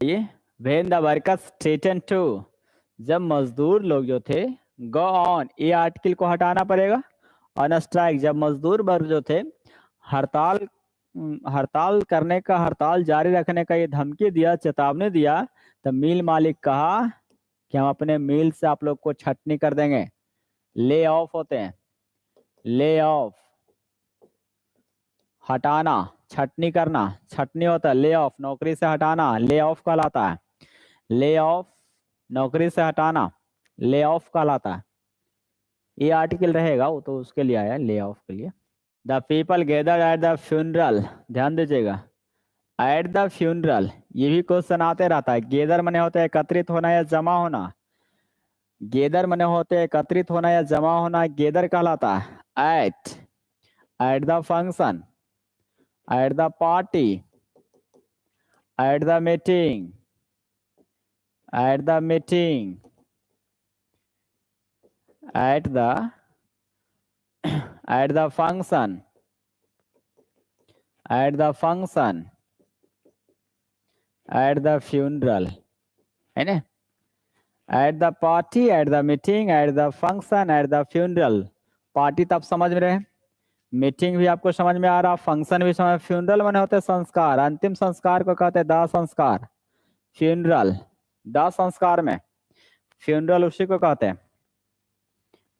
ये when the workers threaten to, जब मजदूर लोग जो थे, गो ऑन, ये आर्टिकल को हटाना पड़ेगा। ऑन स्ट्राइक, जब मजदूर वर्ग जो थे हड़ताल, हड़ताल करने का, हड़ताल जारी रखने का ये धमकी दिया, चेतावनी दिया, तो मिल मालिक कहा कि हम अपने मिल से आप लोग को छटनी कर देंगे। ले ऑफ होते हैं, ले ऑफ, हटाना, छटनी करना, छटनी होता है ले ऑफ, नौकरी से हटाना, ले ऑफ कहलाता है। ले ऑफ, नौकरी से हटाना, ले ऑफ कहलाता है। ये आर्टिकल रहेगा, वो तो उसके लिए आया, ले ऑफ के लिए। The people gather at the funeral, ध्यान दीजिएगा, एट द फ्यूनरल, ये भी क्वेश्चन आते रहता है। गैदर मने होते हैं एकत्रित होना या जमा होना, गैदर मने होते हैं एकत्रित होना या जमा होना, गैदर कहलाता है। At the function, at the party, at the meeting, at the meeting, at the function, at the function, at the funeral, है ना। At the party, at the meeting, at the function, at the funeral. Party तब समझ में रहे, meeting भी आपको समझ में आ रहा, फंक्शन भी समझ, फ्यूनरल माने होते संस्कार, अंतिम संस्कार को कहते हैं दाह संस्कार। फ्यूनरल, दाह संस्कार में फ्यूनरल उसी को कहते हैं,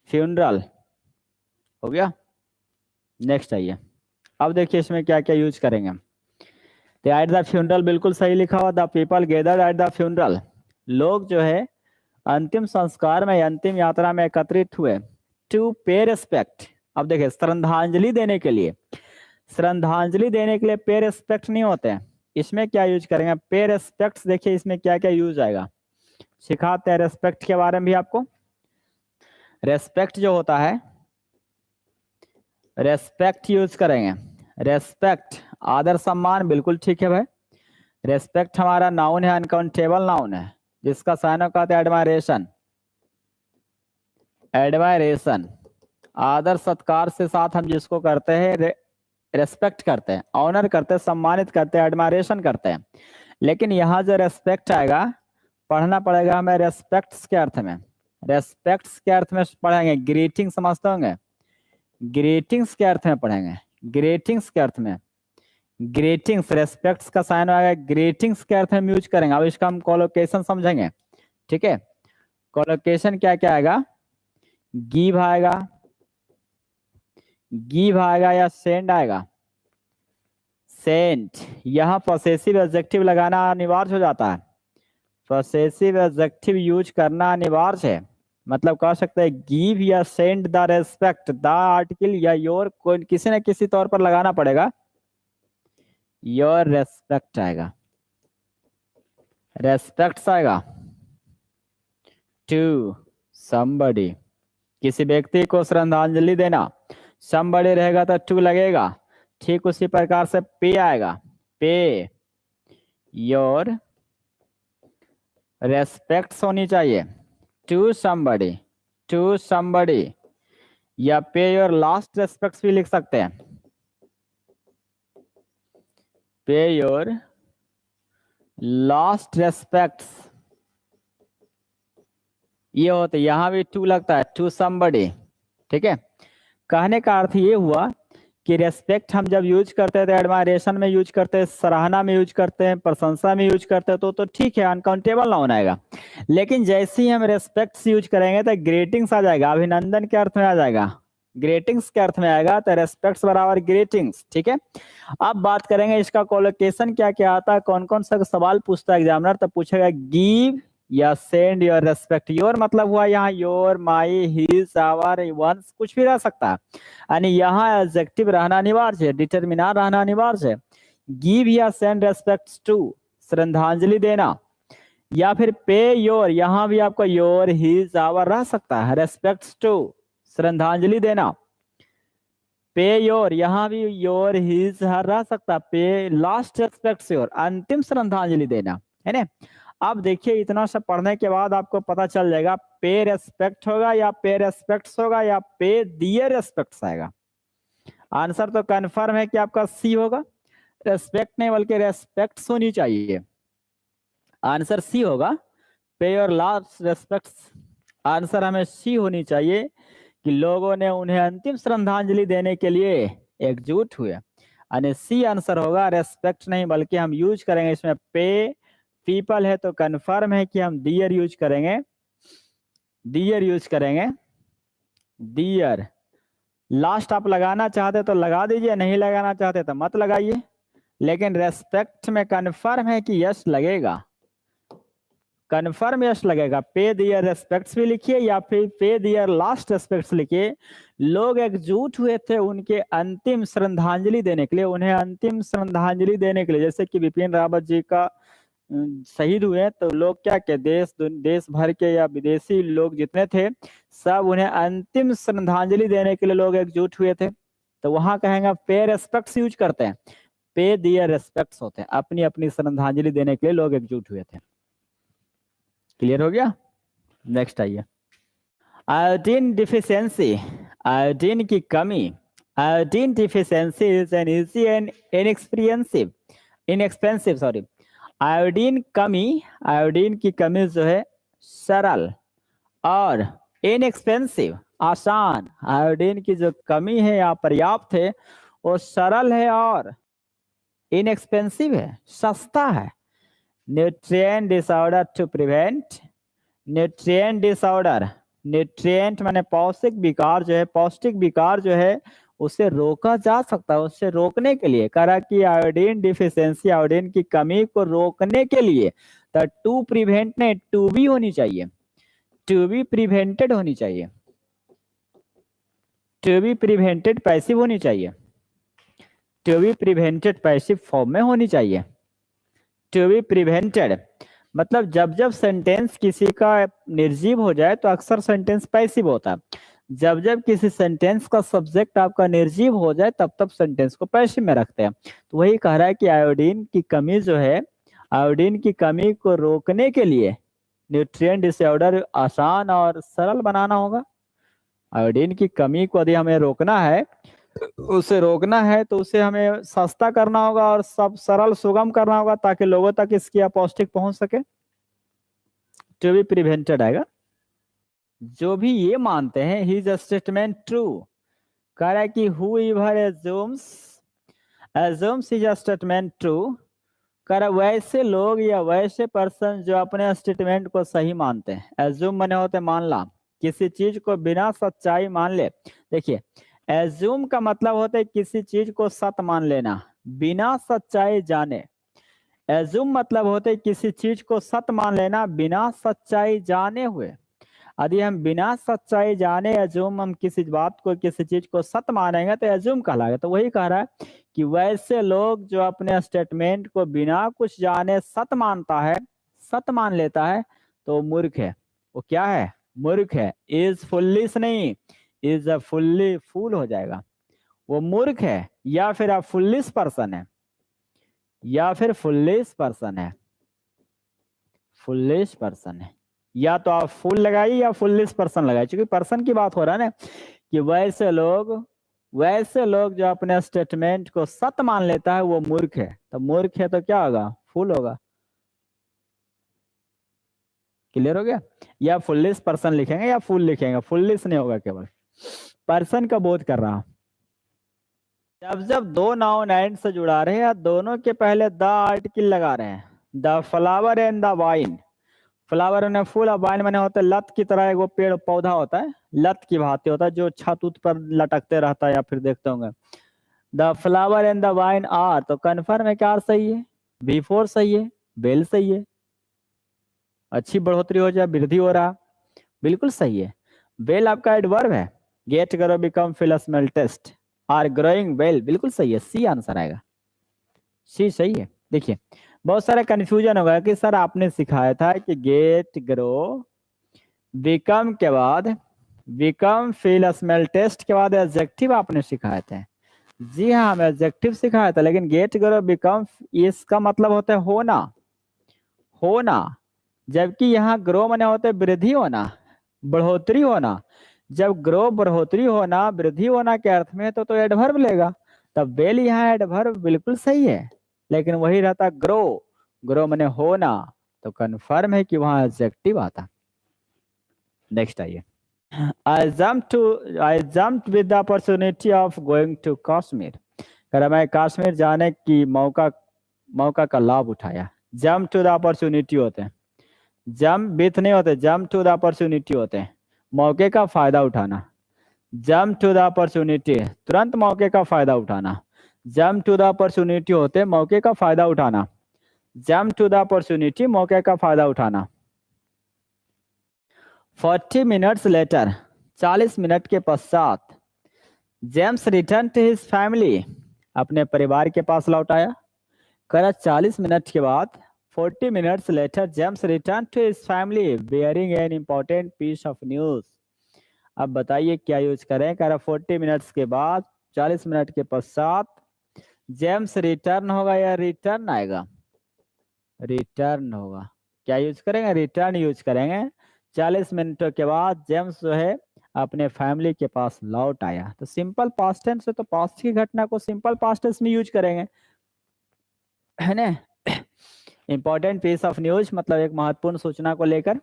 फ्यूनरल हो गया। नेक्स्ट आइए, अब देखिए इसमें क्या क्या यूज करेंगे। तो एट द फ्यूनरल बिल्कुल सही लिखा हुआ, the people gathered at the funeral, लोग जो है अंतिम संस्कार में, अंतिम यात्रा में एकत्रित हुए। टू पे रेस्पेक्ट, अब देखिए श्रद्धांजलि देने के लिए, श्रद्धांजलि देने के लिए पे रेस्पेक्ट नहीं होते हैं, इसमें क्या यूज करेंगे पे रेस्पेक्ट। देखिए इसमें क्या क्या यूज आएगा, सिखाते हैं रेस्पेक्ट के बारे में भी आपको। रेस्पेक्ट जो होता है, रेस्पेक्ट यूज करेंगे, रेस्पेक्ट आदर सम्मान, बिल्कुल ठीक है भाई। रेस्पेक्ट हमारा नाउन है, अनकाउंटेबल नाउन है, जिसका साइन ऑफ कहते हैं एडमायरेशन, एडमायरेशन आदर सत्कार से साथ हम जिसको करते हैं रेस्पेक्ट करते हैं, ऑनर करते हैं, सम्मानित करते हैं, एडमायरेशन करते हैं। लेकिन यहाँ जो रेस्पेक्ट आएगा, पढ़ना पड़ेगा हमें रेस्पेक्ट्स के अर्थ में, रेस्पेक्ट्स के अर्थ में पढ़ेंगे। ग्रीटिंग समझते होंगे, ग्रीटिंग्स के अर्थ में पढ़ेंगे, ग्रीटिंग्स के अर्थ में, ग्रीटिंग्स रेस्पेक्ट्स का साइन आएगा, ग्रीटिंग्स के अर्थ में यूज करेंगे। अब इसका हम कोलोकेशन समझेंगे, ठीक है। कोलोकेशन क्या क्या आएगा, गिव आएगा, गिव आएगा या सेंड आएगा, सेंड। यहाँ पॉसेसिव एडजेक्टिव लगाना अनिवार्य हो जाता है, पॉसेसिव एडजेक्टिव यूज करना अनिवार्य है। मतलब कह सकते हैं गिव या send the respect, the article या योर कोई किसी न किसी तौर पर लगाना पड़ेगा, योर रेस्पेक्ट आएगा, रेस्पेक्ट आएगा। टू समबडी, किसी व्यक्ति को श्रद्धांजलि देना, समबडी रहेगा तो टू लगेगा। ठीक उसी प्रकार से पे आएगा, पे योर रेस्पेक्ट्स होनी चाहिए, टू समबडी, टू समबडी, या पे योर लास्ट रेस्पेक्ट्स भी लिख सकते हैं, पे योर लास्ट रेस्पेक्ट्स, ये होते, यहां भी टू लगता है, टू समबडी, ठीक है। कहने का अर्थ ये हुआ कि रेस्पेक्ट हम जब यूज करते हैं तो एडमायरेशन में यूज करते हैं, सराहना में यूज करते हैं, प्रशंसा में यूज करते हैं, तो ठीक है, अनकाउंटेबल नाउन आएगा। लेकिन जैसे ही हम रेस्पेक्ट्स यूज करेंगे तो ग्रीटिंग्स आ जाएगा, अभिनंदन के अर्थ में आ जाएगा, ग्रीटिंग्स के अर्थ में आएगा, तो रेस्पेक्ट्स बराबर ग्रीटिंग्स, ठीक है। अब बात करेंगे इसका कोलोकेशन क्या क्या आता है, कौन कौन सा सवाल पूछता है एग्जामिनर, तो पूछेगा गिव या सेंड योर रेस्पेक्ट। योर मतलब हुआ यहाँ your, my, his, our, one's, कुछ भी रह सकता है, यानी यहाँ एडजेक्टिव रहना अनिवार्य है, डिटरमिनर रहना अनिवार्य है। गिव या सेंड रेस्पेक्ट्स टू, श्रद्धांजलि देना, या फिर पे योर, यहाँ भी आपको योर, हिज, आवर रह सकता है, रेस्पेक्ट्स टू श्रद्धांजलि देना। पे योर, यहाँ भी योर, हिज, हर रह सकता है, पे लास्ट रेस्पेक्ट्स योर, अंतिम श्रद्धांजलि देना, है ना। अब देखिए इतना सब पढ़ने के बाद आपको पता चल जाएगा पे रेस्पेक्ट होगा या पे रेस्पेक्ट्स होगा या पे दिए रेस्पेक्ट्स आएगा। आंसर तो कंफर्म है कि आपका सी होगा, रेस्पेक्ट नहीं बल्कि रेस्पेक्ट्स होनी चाहिए, आंसर सी होगा, पे और लास्ट रेस्पेक्ट्स, आंसर हमें सी होनी चाहिए कि लोगों ने उन्हें अंतिम श्रद्धांजलि देने के लिए एकजुट हुए, यानी सी आंसर होगा, रेस्पेक्ट नहीं बल्कि हम यूज करेंगे इसमें पे। पीपल है तो कंफर्म है कि हम डियर यूज करेंगे, डियर यूज करेंगे, डियर। लास्ट आप लगाना चाहते तो लगा दीजिए, नहीं लगाना चाहते तो मत लगाइए, लेकिन रेस्पेक्ट में कंफर्म है कि यस लगेगा, कन्फर्म यस लगेगा। पे दियर रेस्पेक्ट्स भी लिखिए या फिर पे दियर लास्ट रेस्पेक्ट्स लिखिए। लोग एकजुट हुए थे उनके अंतिम श्रद्धांजलि देने के लिए, उन्हें अंतिम श्रद्धांजलि देने के लिए। जैसे कि बिपिन रावत जी का शहीद हुए तो लोग क्या के देश भर के या विदेशी लोग जितने थे सब उन्हें अंतिम श्रद्धांजलि देने के लिए लोग एकजुट हुए थे। तो वहां कहेंगे पे रेस्पेक्ट्स यूज करते हैं, पे दियर रेस्पेक्ट्स होते हैं, अपनी अपनी श्रद्धांजलि देने के लिए लोग एकजुट हुए थे। क्लियर हो गया? नेक्स्ट आइए। आयोडीन डिफिशियंसी, आयोडीन की कमी। Iodine deficiency is an easy and inexpensive sorry. Iodine की कमी जो है सरल और इनएक्सपेंसिव आसान। आयोडीन की जो कमी है या पर्याप्त है वो सरल है और इनएक्सपेंसिव है, सस्ता है। Nutrient disorder to prevent, nutrient disorder, nutrient माने पौष्टिक विकार जो है उसे रोका जा सकता है। उससे रोकने के लिए कह रहा कि आयोडीन डिफिशियंसी, आयोडीन की कमी को रोकने के लिए तो टू प्रिवेंट ने टू बी होनी चाहिए, टू बी प्रिवेंटेड होनी चाहिए, टू बी प्रिवेंटेड पैसिव होनी चाहिए, to be prevented passive form में होनी चाहिए। टू बी प्रिवेंटेड मतलब जब जब सेंटेंस किसी का निर्जीव हो जाए तो अक्सर सेंटेंस पैसिव होता है। जब जब किसी सेंटेंस का सब्जेक्ट आपका निर्जीव हो जाए तब तब सेंटेंस को पैसिव में रखते हैं। तो वही कह रहा है कि आयोडीन की कमी जो है, आयोडीन की कमी को रोकने के लिए न्यूट्रिएंट डिसऑर्डर आसान और सरल बनाना होगा। आयोडीन की कमी को यदि हमें रोकना है, उसे रोकना है तो उसे हमें सस्ता करना होगा और सब सरल सुगम करना होगा ताकि लोगों तक इसकी पौष्टिक पहुंच सके। टू बी प्रिवेंटेड आएगा। जो भी ये मानते हैं हिज स्टेटमेंट ट्रू, कह रहा है कि whoever assumes his statement true, कह रहा वैसे लोग या वैसे पर्सन जो अपने स्टेटमेंट को सही मानते हैं। एज्यूम माने होते मानना, किसी चीज को बिना सच्चाई मान ले। देखिए एज्यूम का मतलब होता है किसी चीज को सत्य मान लेना बिना सच्चाई जाने। एज्यूम मतलब होता है किसी चीज को सत्य मान लेना बिना सच्चाई जाने हुए। यदि हम बिना सच्चाई जाने एज्यूम हम किसी बात को किसी चीज को सत्य मानेंगे तो एज्यूम कहलाएगा। तो वही कह रहा है कि वैसे लोग जो अपने स्टेटमेंट को बिना कुछ जाने सत्य मानता है, सत्य मान लेता है तो मूर्ख है। वो क्या है? मूर्ख है। इज फुलिश नहीं, इज अ फुल्ली फूल हो जाएगा। वो मूर्ख है या फिर आप फुलिश पर्सन है, या फिर फुलिश पर्सन है, फुलिश पर्सन है। या तो आप फुल लगाइए या फुलिश पर्सन लगाइए, क्योंकि पर्सन की बात हो रहा है ना कि वैसे लोग जो अपने स्टेटमेंट को सत्य मान लेता है वो मूर्ख है। तो मूर्ख है तो क्या होगा? फूल होगा। क्लियर हो गया? या फुलिश पर्सन लिखेंगे या फुल लिखेंगे, फुलिश नहीं होगा, केवल पर्सन का बोध कर रहा। जब जब दो नाउन एंड से जुड़ा रहे हैं दोनों के पहले द आर्टिकल लगा रहे हैं, the flower and the vine. Flower and फूल, और वाइन मैंने होता है लत की तरह, एक पेड़ पौधा होता है लत की भांति होता है जो छत उत पर लटकते रहता है, या फिर देखते होंगे। The flower and the vine are, तो कन्फर्म है क्या सही है? बिफोर सही है, बेल सही है, अच्छी बढ़ोतरी हो जाए, वृद्धि हो रहा, बिल्कुल सही है। बेल आपका एडवर्ब है। Get grow become feel smell taste are growing well, बिल्कुल सही है, सी आंसर आएगा, सी सही है। देखिए बहुत सारा कंफ्यूजन होगा कि सर आपने सिखाया था कि गेट ग्रो बिकम के बाद बिकम फील स्मेल टेस्ट के बाद एडजेक्टिव आपने सिखाए थे। जी हाँ हम एडजेक्टिव सिखाया था, लेकिन गेट ग्रो बिकम इसका मतलब होता है होना, होना, जबकि यहाँ ग्रो माने होता है वृद्धि होना, बढ़ोतरी होना। जब ग्रो बढ़ोतरी होना वृद्धि होना के अर्थ में तो एडवर्ब लेगा, तब बेल यहाँ एडवर्ब बिल्कुल सही है, लेकिन वही रहता ग्रो, ग्रो माने होना, तो कन्फर्म है कि वहां एडजेक्टिव आता। नेक्स्ट आइए। I jumped with the opportunity of going to Kashmir, कर मैं कश्मीर जाने की मौका का लाभ उठाया। जम्प टू द अपॉर्चुनिटी होते हैं, जम्प विथ नहीं होते, जम्प टू द अपॉर्चुनिटी होते हैं, मौके का फायदा उठाना। जम्प टू द अपॉर्चुनिटी तुरंत मौके का फायदा उठाना। जम्प टू द अपॉर्चुनिटी होते मौके का फायदा उठाना। जम्प टू द अपॉर्चुनिटी मौके का फायदा उठाना। 40 मिनट्स लेटर, 40 मिनट के पश्चात, James return to his family, अपने परिवार के पास लौट आया। करा 40 मिनट के बाद, 40 minutes later, James return to his family bearing an important piece of news. अब बताइए क्या यूज करें। करा 40 मिनट्स के बाद, 40 मिनट के पश्चात, जेम्स रिटर्न होगा या रिटर्न आएगा? रिटर्न होगा। क्या यूज करेंगे? रिटर्न यूज करेंगे। 40 मिनटों के बाद जेम्स जो है अपने फैमिली के पास लौट आया। तो सिंपल पास्ट टेंस है तो पास्ट की घटना को सिंपल पास्ट टेंस में यूज करेंगे, है ना। इंपॉर्टेंट पीस ऑफ न्यूज मतलब एक महत्वपूर्ण सूचना को लेकर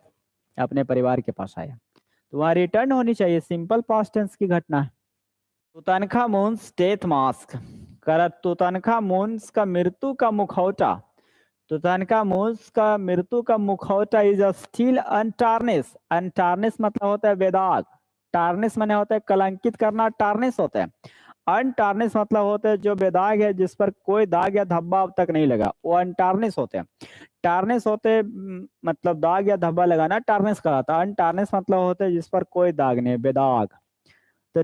अपने परिवार के पास आया, तो वहां रिटर्न होनी चाहिए, सिंपल पास्ट टेंस की घटना है। तुतनखामुन्स डेथ मास्क, कर तुतनखामुन्स का मृत्यु का मुखौटा, तुतनखामुन्स का मृत्यु का मुखौटा इज स्टिल अनटार्निश। अनटार्निश मतलब होता है बेदाग, टार्निश माने होता है कलंकित करना, टार्निश होता है। अनटार्निश मतलब होता है जो बेदाग है, जिस पर कोई दाग या धब्बा अब तक नहीं लगा, वो अनटार्निश होते हैं। टार्निश होते मतलब दाग या धब्बा लगाना, टार्निश कहलाता है। अनटार्निश मतलब होता है जिस पर कोई दाग नहीं, बेदाग। तो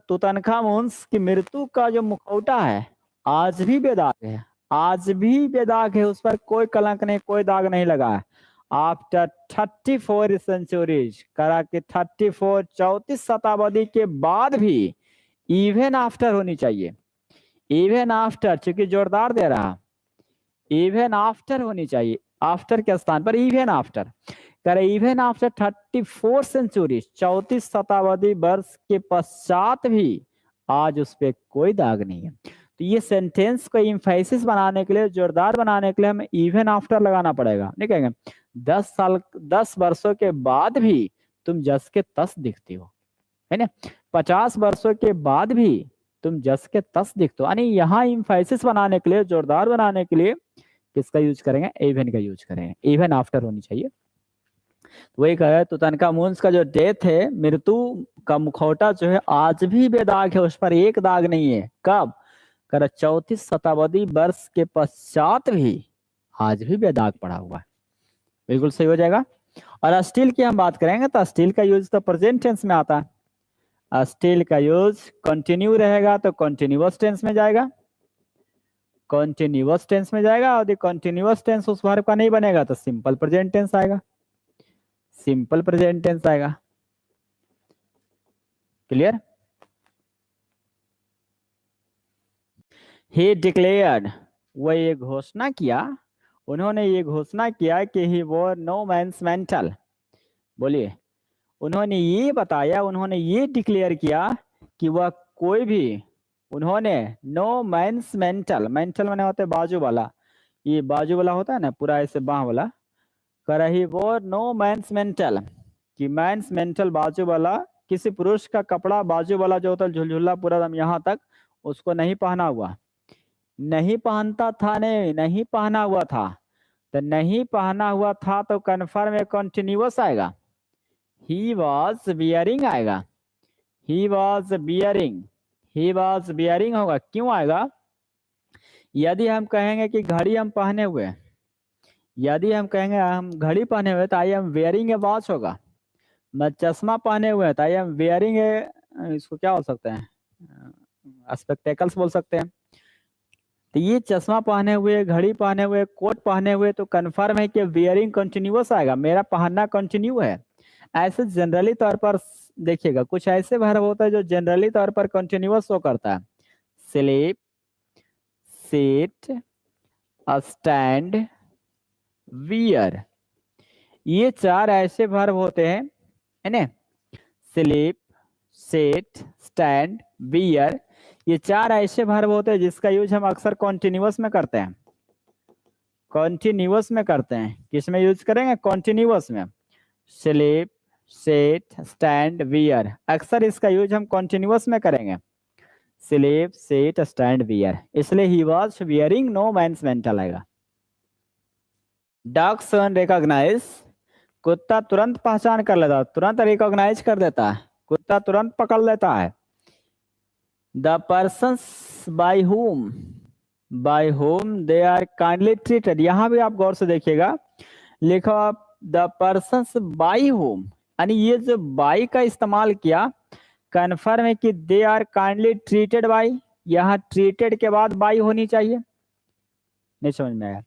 तुतनखामुन्स की मृत्यु का जो मुखौटा है आज भी बेदाग है, आज भी बेदाग है, उस पर कोई कलंक नहीं, कोई दाग नहीं लगा है। आफ्टर 34 सेंचुरीज, करा कि 34 34 शताब्दी के बाद भी, इवन आफ्टर होनी चाहिए, इवन आफ्टर, चूंकि जोरदार दे रहा, इवन आफ्टर होनी चाहिए, आफ्टर के स्थान पर इवन आफ्टर। करे इवन आफ्टर 34 सेंचुरी, 34 शताब्दी वर्ष के पश्चात भी आज उस पर कोई दाग नहीं है। तो ये सेंटेंस को इम्फेसिस बनाने के लिए, जोरदार बनाने के लिए हमें इवन आफ्टर लगाना पड़ेगा। नहीं कहेंगे 10 वर्षों के बाद भी तुम जस के तस दिखती हो, है ना। 50 वर्षों के बाद भी तुम जस के तस दिखते हो। यानी यहाँ इम्फेसिस बनाने के लिए, जोरदार बनाने के लिए किसका यूज करेंगे? इवन का यूज करेंगे, इवन आफ्टर होनी चाहिए। तो वही कहा है, तुतनखामुन का जो डेथ है, मृत्यु का मुखौटा जो है आज भी बेदाग है, उस पर एक दाग नहीं है। कब? कर 34 शताब्दी वर्ष के पश्चात भी आज भी बेदाग पड़ा हुआ है। बिल्कुल सही हो जाएगा। और स्टिल की हम बात करेंगे तो स्टिल का यूज तो प्रेजेंट टेंस में आता है। स्टिल का यूज कंटिन्यू रहेगा तो कंटिन्यूअस टेंस में जाएगा, कंटिन्यूअस टेंस में जाएगा। और कंटिन्यूअस टेंस उस वर्ब का नहीं बनेगा तो सिंपल प्रेजेंट टेंस आएगा, सिंपल प्रेजेंट टेंस आएगा। क्लियर? ही डिक्लेयर्ड, वह ये घोषणा किया, उन्होंने ये घोषणा किया कि ही वो नो मैंस मेंटल। बोलिए, उन्होंने ये बताया, उन्होंने ये डिक्लेयर किया कि वह कोई भी, उन्होंने नो मैंस मेंटल, मेंटल माने होते बाजू वाला, ये बाजू वाला होता है ना पूरा ऐसे बाह वाला, कर रही वो नो मैंस मेंटल, कि मैंस मेंटल बाजू वाला, किसी पुरुष का कपड़ा बाजू वाला जो होता है झुलझुला पूरा दम यहाँ तक, उसको नहीं पहना हुआ, नहीं पहनता था, नहीं पहना हुआ था। तो नहीं पहना हुआ था तो कन्फर्म में कंटिन्यूअस आएगा, ही वॉज बियरिंग आएगा, he was bearing, he was bearing होगा। क्यों आएगा? यदि हम कहेंगे कि घड़ी हम पहने हुए, यदि हम कहेंगे हम घड़ी पहने हुए तो I am wearing A watch होगा। मैं चश्मा पहने हुए तो आई एम वेयरिंग ए, इसको क्या बोल सकते हैं, स्पेक्टेकल्स बोल सकते हैं। तो ये चश्मा पहने हुए, घड़ी पहने हुए, कोट पहने हुए, तो कंफर्म है कि वेयरिंग कंटिन्यूअस आएगा, मेरा पहनना कंटिन्यू है। ऐसे जनरली तौर पर देखिएगा, कुछ ऐसे वर्ब होता है जो जनरली तौर पर कंटिन्यूअस शो करता है। स्लीप, सिट, स्टैंड, वियर, ये 4 ऐसे वर्ब होते हैं, है ना। स्लीप, सिट, स्टैंड, वियर, ये 4 ऐसे वर्ब होते हैं जिसका यूज हम अक्सर कॉन्टिन्यूअस में करते हैं, कॉन्टिन्यूअस में करते हैं। किस में यूज करेंगे? कॉन्टिन्यूअस में। स्लीप, सिट, स्टैंड, वियर, अक्सर इसका यूज हम कॉन्टिन्यूअस में करेंगे। स्लीप, सिट, स्टैंड, वियर, इसलिए ही was wearing no man's mantle आएगा। डॉग सन रिकॉग्नाइज, कुत्ता तुरंत पहचान कर लेता, तुरंत रिकॉग्नाइज कर देता है, कुत्ता तुरंत पकड़ लेता है। The persons by whom they are kindly treated, यहां भी आप गौर से देखिएगा, लिखो आप द पर्सन्स बाय होम, यानी ये जो बाई का इस्तेमाल किया, कन्फर्म है कि they are kindly treated by, यहाँ ट्रीटेड के बाद बाई होनी चाहिए। नहीं समझ में आया?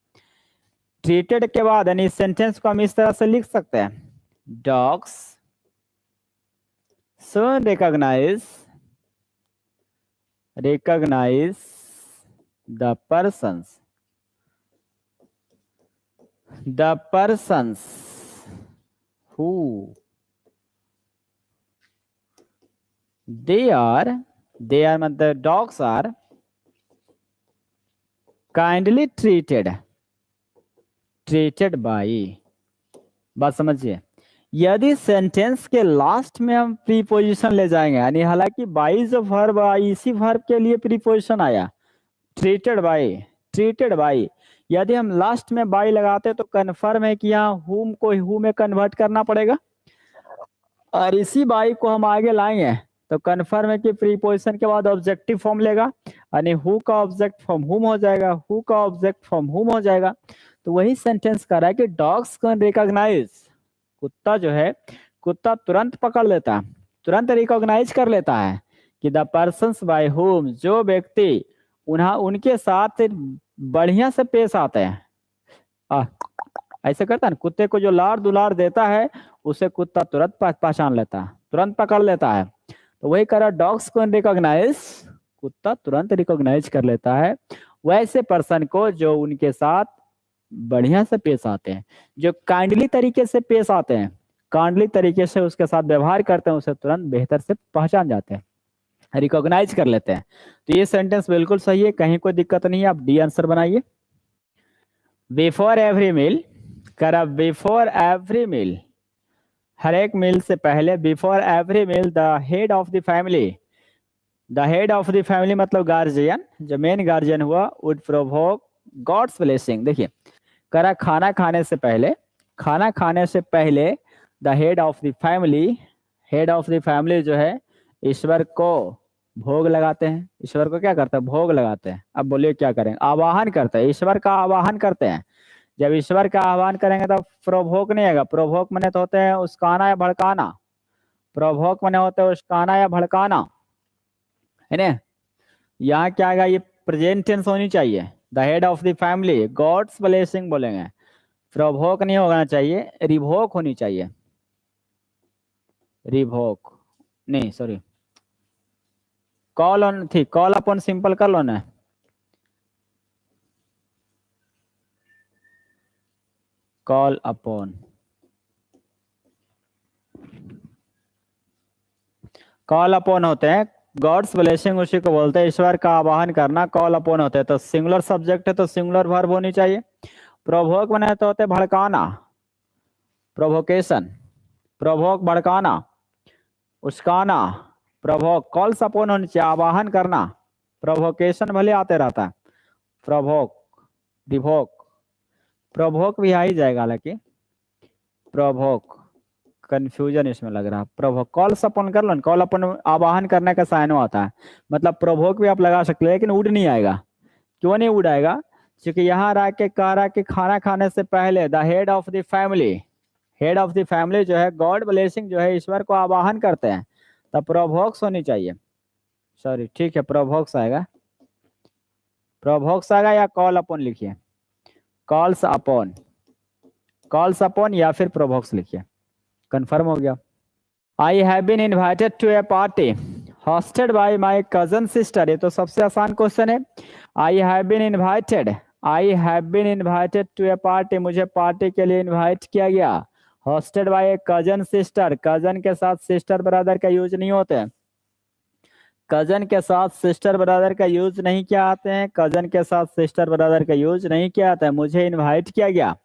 ट्रीटेड के बाद यानी सेंटेंस को हम इस तरह से लिख सकते हैं, dogs soon recognize the persons who they are मतलब dogs are kindly treated by। बात समझिए, यदि सेंटेंस के लास्ट में हम प्रीपोजिशन ले जाएंगे, यानी हालांकि बाई जो वर्ब इसी वर्ब के लिए प्रीपोजिशन आया, ट्रीटेड बाई, यदि हम लास्ट में बाई लगाते तो कन्फर्म है कि यहाँ हुम को हु में कन्वर्ट करना पड़ेगा, और इसी बाई को हम आगे लाएंगे तो कन्फर्म है कि प्रीपोजिशन के बाद ऑब्जेक्टिव फॉर्म लेगा, यानी हु का ऑब्जेक्ट फॉर्म हुम हो जाएगा, हु का ऑब्जेक्ट फॉर्म हुम हो जाएगा। तो वही सेंटेंस कर रहा है कि डॉग्स कैन रिकॉग्नाइज, कुत्ता जो है, कुत्ता तुरंत पकड़ लेता है, तुरंत रिकॉग्नाइज कर लेता है कि द पर्सन्स बाय होम, जो व्यक्ति उनके साथ बढ़िया से पेश आते हैं, ऐसे करता है ना, कुत्ते को जो लाड़ दुलार देता है उसे कुत्ता तुरंत पहचान लेता है, तुरंत पकड़ लेता है। तो वही कह रहा, डॉग्स को रिकॉग्नाइज, कुत्ता तुरंत रिकॉग्नाइज कर लेता है वैसे पर्सन को जो उनके साथ बढ़िया से पेश आते हैं, जो काइंडली तरीके से पेश आते हैं, काइंडली तरीके से उसके साथ व्यवहार करते हैं, उसे तुरंत बेहतर से पहचान जाते हैं, रिकॉग्नाइज कर लेते हैं। तो ये सेंटेंस बिल्कुल सही है, कहीं कोई दिक्कत नहीं है। आप डी आंसर बनाइए। बिफोर एवरी मील, करा बिफोर एवरी मील, हर एक मील से पहले, before every meal the head of the family, the head of the family मतलब गार्जियन, जो मेन गार्जियन हुआ, वुड प्रोवोक गॉड्स ब्लेसिंग। देखिए करा खाना खाने से पहले, खाना खाने से पहले the head of the family, head of the family जो है ईश्वर को भोग लगाते हैं, ईश्वर को क्या करते हैं, भोग लगाते हैं। अब बोलिए क्या करेंगे, आवाहन करते हैं, ईश्वर का आवाहन करते हैं। जब ईश्वर का आह्वान करेंगे तो प्रोवोक नहीं आएगा, प्रोवोक मने तो होते हैं उस्काना या भड़काना, प्रोवोक मने होते हैं उस्काना या भड़काना, है ना। यहाँ क्या आएगा, ये प्रेजेंट टेंस होनी चाहिए, the head of the family God's blessing बोलेंगे, प्रोवोक नहीं होना चाहिए, रिवोक होनी चाहिए, रिवोक नहीं, सॉरी, कॉल ऑन थी, कॉल अपॉन सिंपल कर लो ना, कॉल अपॉन, कॉल अपॉन होते हैं गॉड्स ब्लेसिंग, उसी को बोलते हैं ईश्वर का आवाहन करना, कॉल अपॉन होते हैं। तो सिंगुलर सब्जेक्ट है तो सिंगुलर वर्ब होनी चाहिए। प्रोवोक बने तो होते भड़काना, प्रोवोकेशन, प्रोवोक भड़काना, उस्काना, प्रोवोक, कॉल्स अपॉन होनी चाहिए, आवाहन करना, प्रोवोकेशन भले आते रहता है, प्रोवोक, रिवोक, प्रोवोक भी आ ही जाएगा, हालांकि प्रोवोक कंफ्यूजन इसमें लग रहा है, प्रोवोक, कॉल्स अपॉन कर लो, कॉल अपॉन आवाहन करने का साइन आता है, मतलब प्रोवोक भी आप लगा सकते हैं, लेकिन उड़ नहीं आएगा। क्यों नहीं उड़ आएगा, क्योंकि यहाँ रह के कह रहा कि खाना खाने से पहले the head of the family, head of the family जो है गॉड ब्लेसिंग जो है ईश्वर को आवाहन करते हैं, तब प्रोवोक्स होनी चाहिए, सॉरी ठीक है प्रोवोक्स आएगा, प्रोवोक्स आएगा, या कॉल अपॉन लिखिए, कॉल्स अपॉन, कॉल्स अपॉन या फिर प्रोवोक्स लिखिए, कंफर्म हो गया। I have been invited to a party hosted by my cousin sister, ये तो सबसे आसान क्वेश्चन है। I have been invited, I have been invited to a party, मुझे पार्टी के लिए इनवाइट किया गया, hosted by a cousin sister, cousin के साथ सिस्टर ब्रदर का यूज नहीं होते हैं, कजन के साथ सिस्टर ब्रदर का यूज नहीं किया आते हैं, कजन के साथ सिस्टर ब्रदर का यूज नहीं किया आता है, मुझे इनवाइट किया गया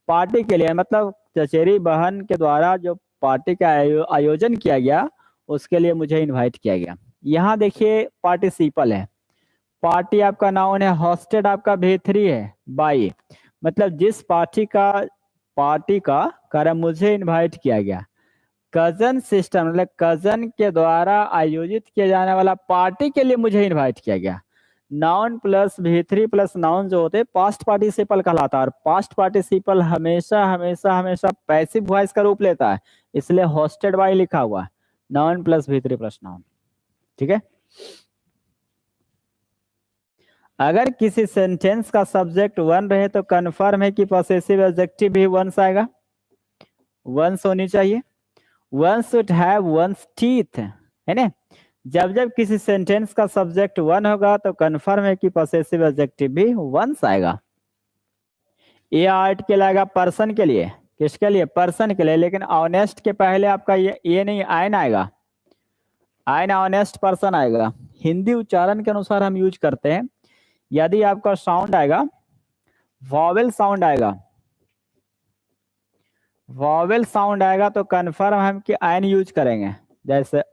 पार्टी के लिए, मतलब चचेरी बहन के द्वारा जो पार्टी का आयोजन किया गया उसके लिए मुझे इनवाइट किया गया। यहाँ देखिए पार्टिसिपल है, पार्टी आपका नाउन है, हॉस्टेड आपका V3 है, बाई मतलब जिस पार्टी का कारण मुझे इनवाइट किया गया, कजन सिस्टर मतलब कजन के द्वारा आयोजित किया जाने वाला पार्टी के लिए मुझे इनवाइट किया गया, noun plus V3 plus noun जो होते हैं पास्ट पार्टिसिपल कहलाता है, और पास्ट पार्टिसिपल हमेशा हमेशा हमेशा पैसिव वॉइस का रूप लेता है, इसलिए होस्टेड बाय लिखा हुआ है, noun plus V3 plus noun. ठीक है। अगर किसी सेंटेंस का सब्जेक्ट वन रहे तो कन्फर्म है कि पॉसेसिव एडजेक्टिव भी वंस आएगा, वंस होनी चाहिए। One's should have one's teeth, है ना। जब जब किसी सेंटेंस का सब्जेक्ट वन होगा तो कन्फर्म है कि पॉसेसिव एडजेक्टिव भी वंस आएगा। ये आर्टिकल आएगा पर्सन के लिए, किसके लिए? पर्सन के लिए। लेकिन ऑनेस्ट के पहले आपका ये नहीं, आयन आएगा, आयन ऑनेस्ट पर्सन आएगा। हिंदी उच्चारण के अनुसार हम यूज करते हैं। यदि आपका साउंड आएगा, वॉवेल साउंड आएगा, वॉवेल साउंड आएगा तो कन्फर्म हम कि आयन यूज करेंगे। जैसे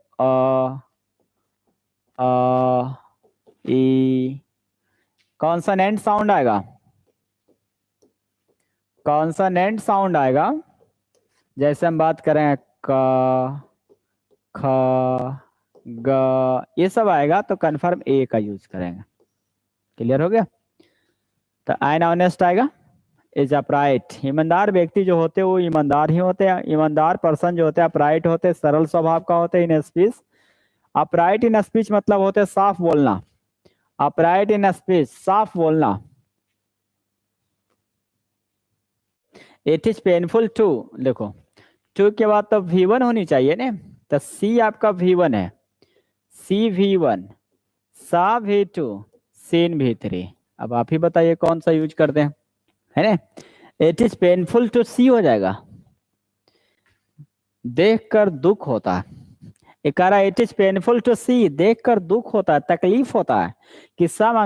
ई। कॉन्सोनेंट साउंड आएगा, कॉन्सोनेंट साउंड आएगा, जैसे हम बात करें क, ख, ग, ये सब आएगा तो कन्फर्म ए का यूज करेंगे। क्लियर हो गया? तो आयन ऑनेस्ट आएगा। इज अपराइट, ईमानदार व्यक्ति जो होते हैं वो ईमानदार ही होते हैं, ईमानदार पर्सन जो होते हैं अपराइट होते हैं, सरल स्वभाव का होते हैं। In speech, upright in speech मतलब होते हैं साफ बोलना, अपराइट इन स्पीच साफ बोलना। इट इज पेनफुल टू, देखो टू के बाद तो V1 होनी चाहिए ना, तो सी आपका V1 है, सी V1, सा V2, सीन V3। अब आप ही बताइए कौन सा यूज करते हैं, है ना। इट इज पेनफुल टू सी हो जाएगा, देखकर दुख होता है। एक कह रहा है इट इज पेनफुल टू सी, देखकर दुख होता है, तकलीफ होता है कि सम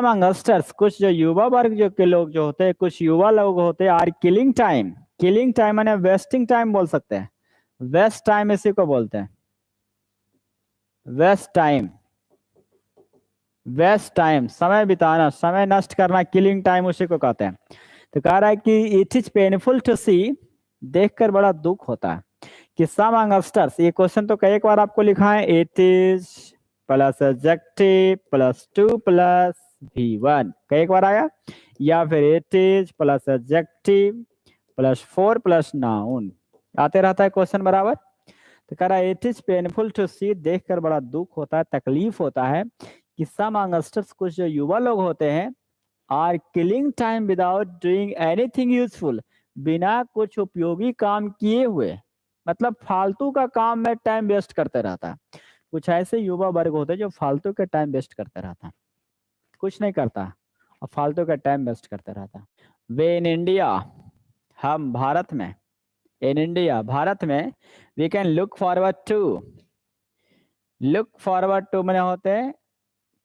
यंगस्टर्स, कुछ जो युवा वर्ग जो के लोग जो होते हैं, कुछ युवा लोग होते हैं, are killing time, killing time माने वेस्टिंग टाइम बोल सकते हैं, वेस्ट टाइम इसी को बोलते हैं, वेस्ट टाइम, वेस्ट टाइम समय बिताना, समय नष्ट करना, किलिंग टाइम उसी को कहते हैं। तो कह रहा है कि इट इज पेनफुल टू सी, देखकर बड़ा दुख होता है कि सम यंगस्टर्स, ये क्वेश्चन तो कई बार आपको लिखा है, it is plus adjective plus 2 plus V1 कई बार आया, या फिर it is plus adjective plus 4 plus noun, आते रहता है क्वेश्चन बराबर। तो कह रहा है इट इज पेनफुल टू सी, देखकर बड़ा दुख होता है, तकलीफ होता है कि सम यंगस्टर्स, कुछ जो युवा लोग होते हैं, are killing time without doing anything useful, बिना कुछ उपयोगी काम किए हुए, मतलब फालतू का काम में टाइम वेस्ट करते रहता है। कुछ ऐसे युवा वर्ग होते हैं जो फालतू के टाइम वेस्ट करते रहता है, कुछ नहीं करता और फालतू का टाइम वेस्ट करते रहता है। वे इन इंडिया, हम भारत में, इन इंडिया भारत में, we can look forward to, look forward to मैंने होते हैं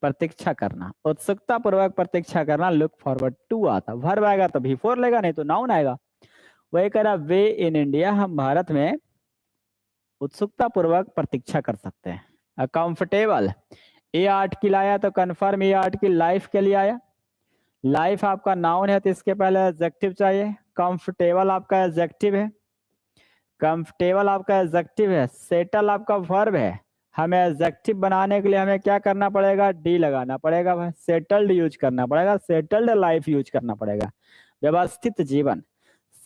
प्रतीक्षा करना, उत्सुकता पूर्वक प्रतीक्षा करना, लुक फॉरवर्ड टू आता, वर्ब आएगा तो V4 लेगा, नहीं तो नाउन आएगा। वही कह रहा वे इन इंडिया, हम भारत में उत्सुकता पूर्वक प्रतीक्षा कर सकते हैं। कंफर्टेबल, ये आर्टिकल आया तो कन्फर्म ये आर्टिकल लाइफ के लिए आया, लाइफ आपका नाउन है तो इसके पहले एडजेक्टिव चाहिए। कंफर्टेबल आपका एडजेक्टिव है, कंफर्टेबल आपका एडजेक्टिव है। सेटल आपका वर्ब है, हमें एडजेक्टिव बनाने के लिए हमें क्या करना पड़ेगा? डी लगाना पड़ेगा भाई, सेटल्ड यूज करना पड़ेगा, सेटल्ड लाइफ यूज करना पड़ेगा। व्यवस्थित जीवन,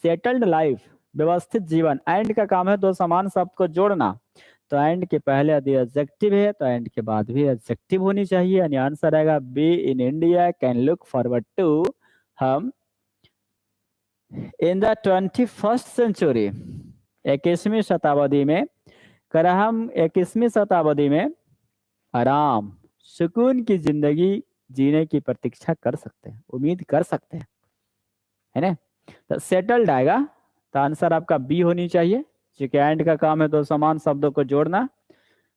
सेटल्ड लाइफ, व्यवस्थित जीवन। एंड का काम है दो समान शब्द को जोड़ना, तो एंड के पहले यदि एडजेक्टिव है तो एंड के बाद भी एडजेक्टिव होनी चाहिए, यानी आंसर आएगा B in India can look forward to, हम इन द 21st सेंचुरी, 21वीं शताब्दी में, कर हम 21वीं शताब्दी में आराम सुकून की जिंदगी जीने की प्रतीक्षा कर सकते हैं, उम्मीद कर सकते हैं, है ना। तो सेटल्ड आएगा तो आंसर आपका बी होनी चाहिए, क्योंकि एंड का काम है दो समान शब्दों को जोड़ना।